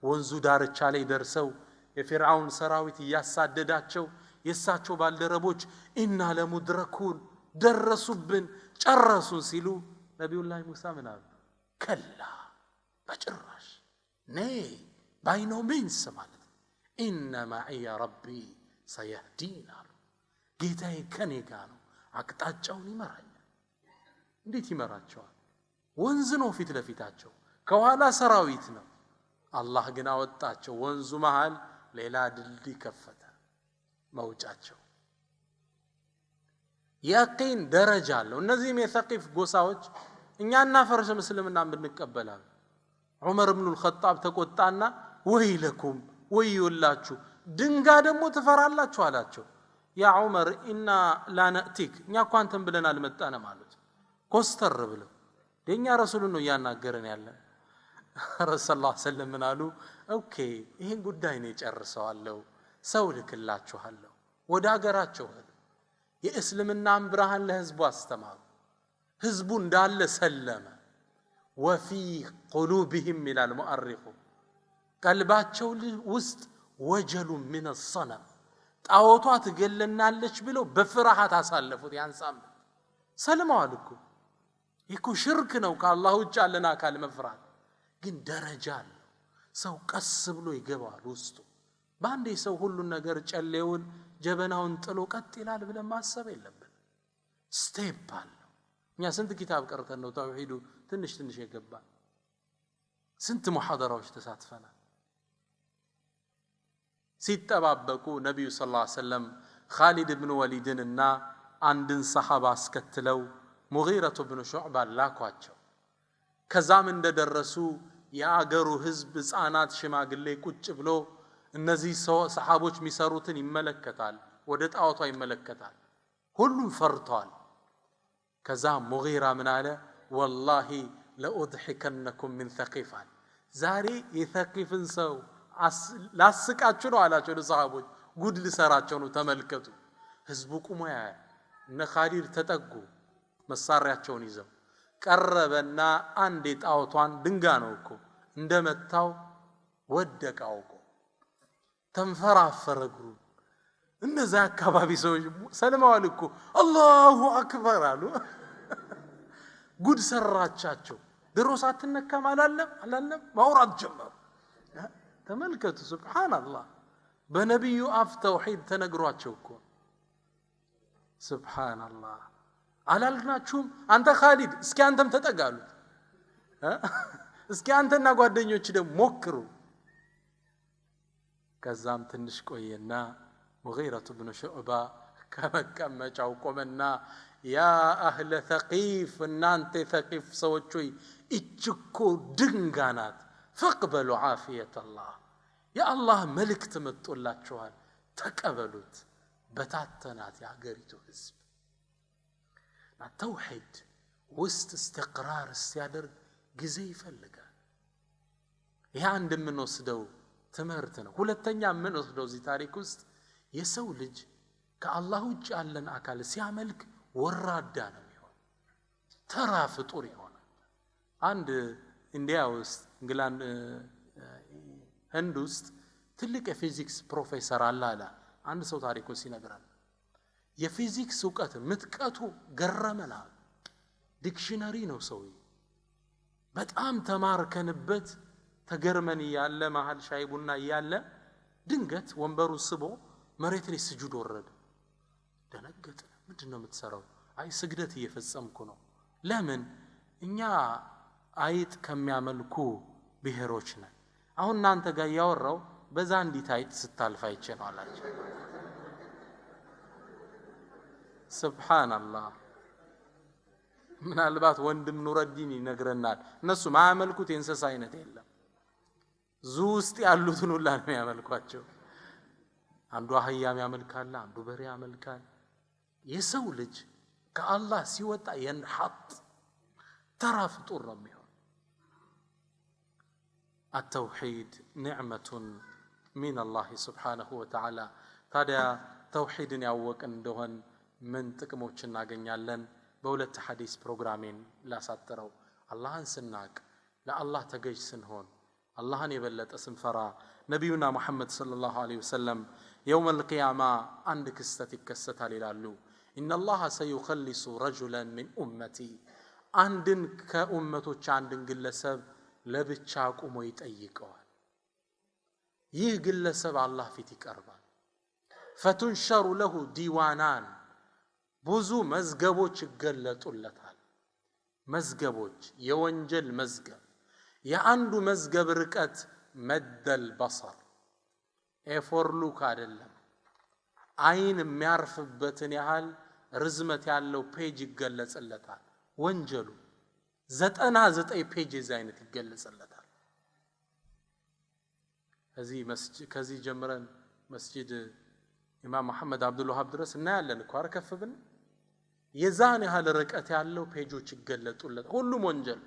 ወንዙ ዳርቻ ላይ ደርሰው የፊርዓውን ሰራዊት ያሳደዳቸው የሳቸው ባልደረቦች ኢና ለሙድረኩን ደረሱብን ጨረሱን ሲሉ ነብዩላህ ሙሳ ምን አሉ? ከላ በጭራሽ ነይ ባይኖ ሚንስ ማለት ኢነ ማዒ ረቢ ሰየህዲን አሉ። ጌታዬ ከኔ ጋር ነው አቅጣጫውን ይመራኛል። እንዴት ይመራቸዋል? ወንዝ ነው ፊት ለፊታቸው ከኋላ ሰራዊት ነው። አላህ ግን አወጣቸው። ወንዙ መሃል ሌላ ድልድይ ከፈተ መውጫቸው። የቂን ደረጃ አለው። እነዚህም የثقيف ጎሳዎች እኛና ፈርስ እስልምና ብንቀበላል ዑመር ኢብኑ አልኸጣብ ተቆጣና ወይለኩም ወይውላችሁ ድንጋ ደግሞ ትፈራላችሁ አላቸው። ያ ዑመር ኢና ላ ነእቲክ እኛ እኮ አንተን ብለን አልመጣንም አሉት። ኮስተር ብለው የእኛ ረሱልን ነው እያናገርን ያለን። ረሱል ሰለላሁ ዐለይሂ ወሰለም ምን አሉ? ኦኬ ይህን ጉዳይ ነው ጨርሰዋለሁ፣ ሰው ልክላችኋለሁ። ወደ አገራቸው ሄዱ። የእስልምናን ብርሃን ለህዝቡ አስተማሩ። ህዝቡ እንዳለ ሰለመ። ወፊ ቁሉብህም ይላል ሙአሪኹ ቀልባቸው ውስጥ ወጀሉ ሚነ ሰነም ጣዖቷ ትገለናለች ብለው በፍርሃት አሳለፉት። ያን ሳምንት ሰልመዋል እኮ። ይህ ሽርክ ነው፣ ከአላህ ውጭ ያለን አካል መፍራት። ግን ደረጃ አለው። ሰው ቀስ ብሎ ይገባል ውስጡ። በአንዴ ሰው ሁሉን ነገር ጨሌውን ጀበናውን ጥሎ ቀጥ ይላል ብለን ማሰብ የለብን። ስቴፕ አለው። እኛ ስንት ኪታብ ቀርተን ነው ተውሂዱ ትንሽ ትንሽ የገባን? ስንት ሙሐደራዎች ተሳትፈናል። ሲጠባበቁ ነቢዩ ሰለላሁ ዐለይሂ ወሰለም ኻሊድ ብን ወሊድንና አንድን ሰሃባ አስከትለው ሙጊረቱ ብን ሹዕባ ላኳቸው። ከዛም እንደደረሱ የአገሩ ህዝብ ህፃናት፣ ሽማግሌ ቁጭ ብሎ እነዚህ ሰሃቦች የሚሰሩትን ይመለከታል፣ ወደ ጣዖቷ ይመለከታል። ሁሉም ፈርተዋል። ከዛ ሙጊራ ምን አለ? ወላሂ ለኡድሒከነኩም ሚን ተቂፍ አለ። ዛሬ የተቂፍን ሰው ላስቃችሁ ነው አላቸው ለሰሃቦች። ጉድ ልሰራቸው ነው ተመልከቱ። ህዝቡ ቁሞ ያያል። እነ ኻሊድ ተጠጉ መሳሪያቸውን ይዘው። ቀረበና አንድ ጣዖቷን ድንጋ ነው እኮ እንደመታው ወደቀው እኮ ተንፈራፈረ እግሩ። እነዛ አካባቢ ሰዎች ሰልመዋል እኮ አላሁ አክበር አሉ። ጉድ ሰራቻቸው። ድሮ ሳትነካም አላለም ማውራት ጀመሩ። ተመልከቱ ሱብሃንአላህ። በነቢዩ አፍ ተውሂድ ተነግሯቸው እኮ ሱብሃንአላህ። አላልናችሁም? አንተ ኻሊድ እስኪ አንተም ተጠጋሉት። እስኪ አንተና ጓደኞች ደግሞ ሞክሩ። ከዛም ትንሽ ቆየና ሙጊረቱ ብን ሹዕባ ከመቀመጫው ቆመና ያ አህለ ተቂፍ እናንተ ተቂፍ ሰዎች ሆይ እችኮ ድንጋ ናት፣ ፈቅበሉ ዓፊየተላህ የአላህ መልእክት መጥቶላችኋል ተቀበሉት። በታተናት የአገሪቱ ህዝብ። ተውሂድ ውስጥ እስትቅራር ሲያደርግ ጊዜ ይፈልጋል። ይህ አንድ የምንወስደው ትምህርት ነው። ሁለተኛ የምንወስደው እዚህ ታሪክ ውስጥ የሰው ልጅ ከአላህ ውጭ ያለን አካል ሲያመልክ ወራዳ ነው የሚሆን፣ ተራ ፍጡር ይሆናል። አንድ ኢንዲያ ውስጥ እንግላንድ ህንድ ውስጥ ትልቅ የፊዚክስ ፕሮፌሰር አለ። አንድ ሰው ታሪኩን ሲነግራል የፊዚክስ ዕውቀት ምጥቀቱ ገረመናል። ዲክሽነሪ ነው ሰው። በጣም ተማርከንበት ተገርመን ያለ መሃል ሻይ ቡና ያለ ድንገት ወንበሩ ስቦ መሬት ላይ ስጁድ ወረደ። ደነገጠ። ምንድነው የምትሰራው? አይ ስግደት እየፈጸምኩ ነው። ለምን? እኛ አይጥ ከሚያመልኩ ብሔሮች ነን። አሁን እናንተ ጋር ያወራው በዛ እንዲት አይጥ ስታልፍ አይቼ ነው አላቸው። ሱብሃንአላህ። ምናልባት ወንድም ኑረዲን ይነግረናል። እነሱ ማያመልኩት የእንስሳ አይነት የለም። ዙ ውስጥ ያሉትን ሁላ ነው የሚያመልኳቸው። አንዱ አህያም ያመልካል፣ አንዱ በሬ ያመልካል። የሰው ልጅ ከአላህ ሲወጣ የንሐጥ ተራ ፍጡር ነው የሚሆን። التوحيد نعمة من الله سبحانه وتعالى ታዲያ ተውሂድን ያወቅን እንደሆን ምን ጥቅሞችን እናገኛለን? በሁለት ሐዲስ ፕሮግራሜን ላሳጥረው። አላህን ስናቅ፣ ለአላህ ተገዥ ስንሆን፣ አላህን የበለጠ ስንፈራ ነቢዩና ሙሐመድ ሰለላሁ ዐለይሂ ወሰለም የውመል ቂያማ አንድ ክስተት ይከሰታል ይላሉ። ኢነላህ ሰዩኸሊሱ ረጁለን ሚን ኡመቲ አንድን ከኡመቶች አንድን ግለሰብ ለብቻ ቆሞ ይጠይቀዋል። ይህ ግለሰብ አላህ ፊት ይቀርባል። ፈቱንሸሩ ለሁ ዲዋናን ብዙ መዝገቦች ይገለጡለታል። መዝገቦች፣ የወንጀል መዝገብ። የአንዱ መዝገብ ርቀት መደል በሰር ኤፎር ሉክ አይደለም፣ አይን የሚያርፍበትን ያህል ርዝመት ያለው ፔጅ ይገለጽለታል። ወንጀሉ 99 ፔጅ እዚህ አይነት ይገለጽለታል። ከዚህ ጀምረን መስጂድ ኢማም መሐመድ አብዱል ወሃብ ድረስ እናያለን እኮ አርከፍብን የዛን ያህል ርቀት ያለው ፔጆች ይገለጡለት ሁሉም ወንጀል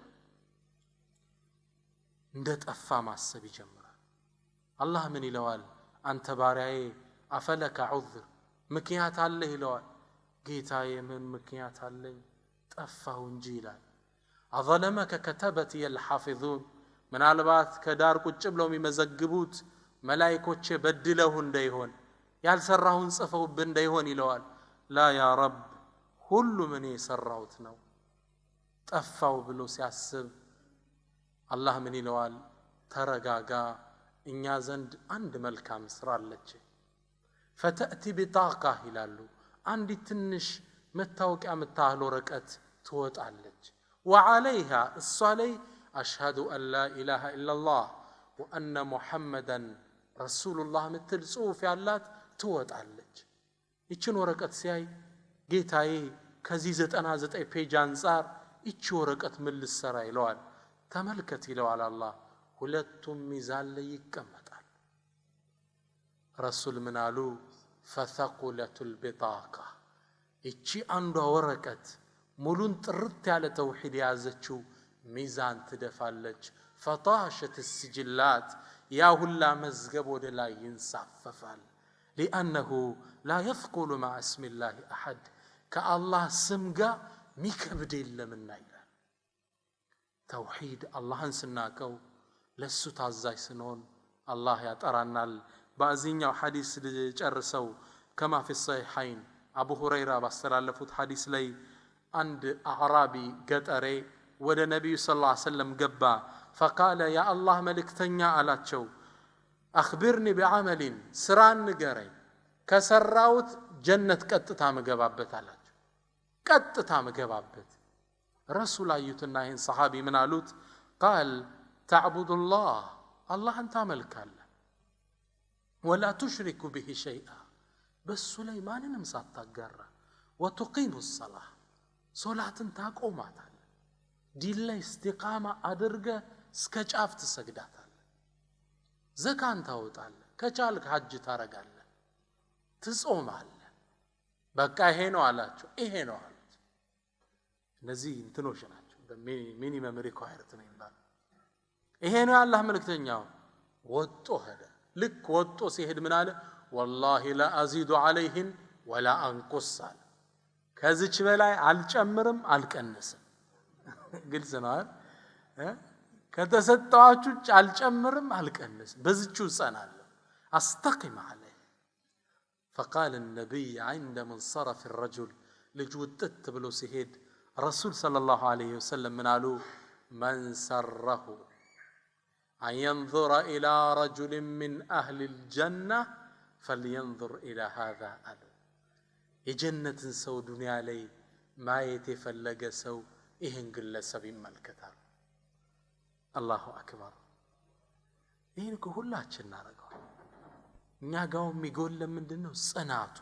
እንደጠፋ ማሰብ ይጀምራል። አላህ ምን ይለዋል? አንተ ባሪያዬ አፈለከ ዑዝር ምክንያት አለህ ይለዋል። ጌታዬ ምን ምክንያት አለኝ ጠፋሁ እንጂ ይላል። አዘለመከ ከተበት የልሐፊዙን ምናልባት ከዳር ቁጭ ብለው የሚመዘግቡት መላእክቶች በድለው እንዳይሆን ያልሰራውን ጽፈውብህ እንዳይሆን ይለዋል። ላ ያ ረብ ሁሉ ምን የሰራውት ነው ጠፋው ብሎ ሲያስብ አላህ ምን ይለዋል? ተረጋጋ እኛ ዘንድ አንድ መልካም ስራ አለች። ፈተእቲ ቢጣቃ ይላሉ አንድ ትንሽ መታወቂያ የምታህል ወረቀት ትወጣለች። ወዓለይሃ እሷ ላይ አሽሀዱ አን ላ ኢላሃ ኢላላህ ወአነ ሙሐመደን ረሱሉላህ ምትል ጽሑፍ ያላት ትወጣለች። ይችን ወረቀት ሲያይ ጌታዬ ከዚህ 99 ፔጅ አንጻር ይቺ ወረቀት ምን ልትሰራ ይለዋል። ተመልከት ይለዋል አላህ ሁለቱም ሚዛን ላይ ይቀመጣል። ረሱል ምን አሉ? ፈተቁለቱል ቢጣቃ ይቺ አንዷ ወረቀት ሙሉን ጥርት ያለ ተውሂድ የያዘችው ሚዛን ትደፋለች። ፈጣሸት السجلات ያ ሁላ መዝገብ ወደ ላይ ይንሳፈፋል። لأنه لا يثقل مع اسم الله أحد ከአላህ ስም ጋር ሚከብድ የለምና ይላል። ተውሂድ አላህን ስናቀው ለሱ ታዛዥ ስንሆን አላህ ያጠራናል። በዚህኛው ሐዲስ ልጨርሰው كما في الصحيحين አቡ ሁረይራ ባስተላለፉት ሐዲስ ላይ አንድ አዕራቢ ገጠሬ ወደ ነብዩ ሰለላሁ ዐለይሂ ወሰለም ገባ። فقال يا الله መልእክተኛ አላቸው አخبرني بعمل ስራን ንገረኝ ከሰራውት ጀነት ቀጥታ መገባበት አላቸው። ቀጥታ መገባበት ረሱል አዩትና ይህን ሰሃቢ ምን አሉት? قال تعبد الله الله انت ملكاله ولا تشرك به شيئا በሱ ላይ ማንንም ሳታጋራ وتقيم الصلاه ሶላትን ታቆማታለህ ዲን ላይ ኢስቲቃማ አድርገ እስከ ጫፍ ትሰግዳታለህ ዘካን ታወጣለህ ከቻልክ ሐጅ ታረጋለህ ትጾማለህ በቃ ይሄ ነው አላቸው። ይሄ ነው አሉት። እነዚህ እንትኖች ናቸው ሚኒመም ሪኳየርት ነው ይላል። ይሄ ነው አላህ መልእክተኛው ወጦ ሄደ። ልክ ወጦ ሲሄድ ምን አለ? والله لا ازيد عليهن ولا انقص አለ። ከዚች በላይ አልጨምርም አልቀንስም። ግልጽ ነው አይደል? ከተሰጣችሁ አልጨምርም አልቀንስም በዚህው ጸናለሁ استقم عليه. فقال النبي عند منصرف الرجل لجوتت ብሎ ሲሄድ رسول صلى الله عليه وسلم من قالوا من سره أن ينظر إلى رجل من أهل الجنة فلينظر إلى هذا ألو የጀነት ሰው ዱንያ ላይ ማየት የፈለገ ሰው ይሄን ግለሰብ ይመልከታል። አላሁ አክበር። ይሄን ሁላችን እናረጋው። እኛ ጋር የሚጎል ምንድነው? ጽናቱ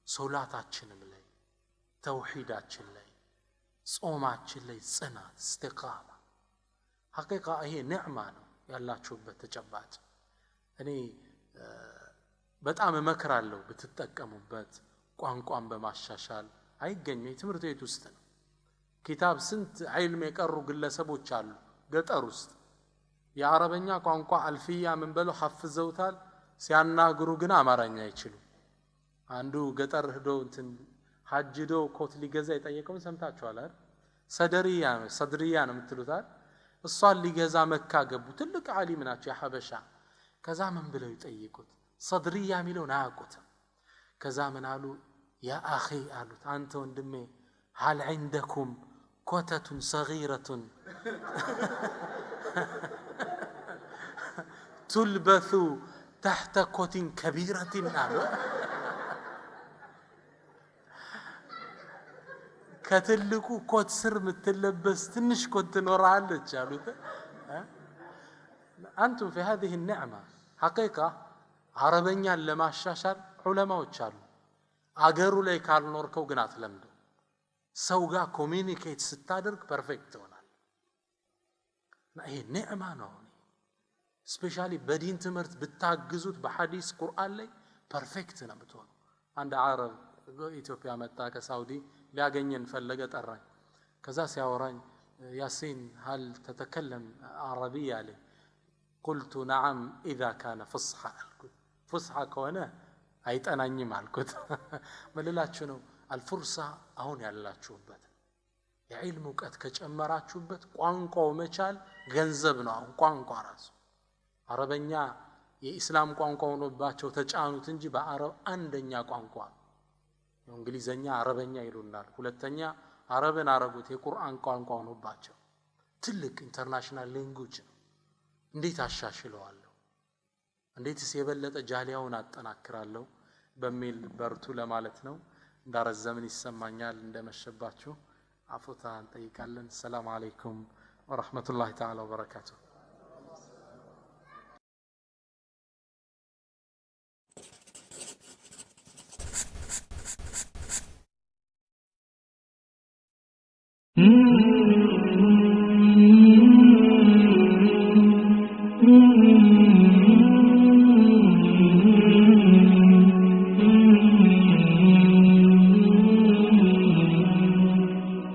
ሶላታችንም ላይ ተውሂዳችን ላይ ጾማችን ላይ ጽናት ኢስቲቃማ ሐቂቃ ይሄ ኒዕማ ነው ያላችሁበት ተጨባጭ። እኔ በጣም እመክራለሁ ብትጠቀሙበት። ቋንቋን በማሻሻል አይገኝም ትምህርት ቤት ውስጥ ነው። ኪታብ ስንት ዒልም የቀሩ ግለሰቦች አሉ ገጠር ውስጥ የአረበኛ ቋንቋ አልፊያ ምን በለው ሐፍዘውታል። ሲያናግሩ ግን አማርኛ አይችሉም። አንዱ ገጠር ሄዶ እንትን ሐጅዶ ኮት ሊገዛ የጠየቀውን ሰምታችኋል አይደል? ሰድሪያ ነው የምትሉታል። እሷን ሊገዛ መካ ገቡ። ትልቅ ዓሊም ናቸው የሐበሻ። ከዛ ምን ብለው ይጠይቁት? ሰድሪያ የሚለውን አያውቁትም። ከዛ ምን አሉ? ያ አኺ አሉት አንተ ወንድሜ هل عندكم كتة صغيرة تلبث تحت كوت كبيرة ከትልቁ ኮት ስር ምትለበስ ትንሽ ኮት ትኖራለች አሉት። አንቱም في هذه النعمة حقيقة عربኛን ለማሻሻል ዑለማዎች አሉ። አገሩ ላይ ካልኖርከው ግን አትለምደው። ሰው ጋር ኮሚኒኬት ስታደርግ ፐርፌክት ይሆናል። ይሄ ኒዕማ ነው። ስፔሻሊ በዲን ትምህርት ብታግዙት በሐዲስ ቁርአን ላይ ፐርፌክት ነው የምትሆነው አንድ አረብ ኢትዮጵያ መጣ ከሳውዲ ሊያገኘን ፈለገ ጠራኝ ከዛ ሲያወራኝ ያሲን هل تتكلم عربية عليه قلت نعم إذا كان فصحى فصحى كونه አይጠናኝም አልኩት መልላችሁ ነው አልፍርሳ አሁን ያላችሁበት የዒልም ዕውቀት ከጨመራችሁበት ቋንቋው መቻል ገንዘብ ነው አሁን ቋንቋ ራሱ አረበኛ የኢስላም ቋንቋ ሆኖባቸው ተጫኑት እንጂ በአረብ አንደኛ ቋንቋ ነው እንግሊዘኛ አረበኛ ይሉናል ሁለተኛ አረብን አረጉት የቁርአን ቋንቋ ሆኖባቸው ትልቅ ኢንተርናሽናል ላንጉዌጅ ነው እንዴት አሻሽለዋለሁ እንዴትስ የበለጠ ጃሊያውን አጠናክራለሁ በሚል በርቱ ለማለት ነው እንዳረዘምን ይሰማኛል እንደመሸባችሁ አፉታ እንጠይቃለን ሰላም አለይኩም ወራህመቱላሂ ተዓላ ወበረካቱ Mm-hmm.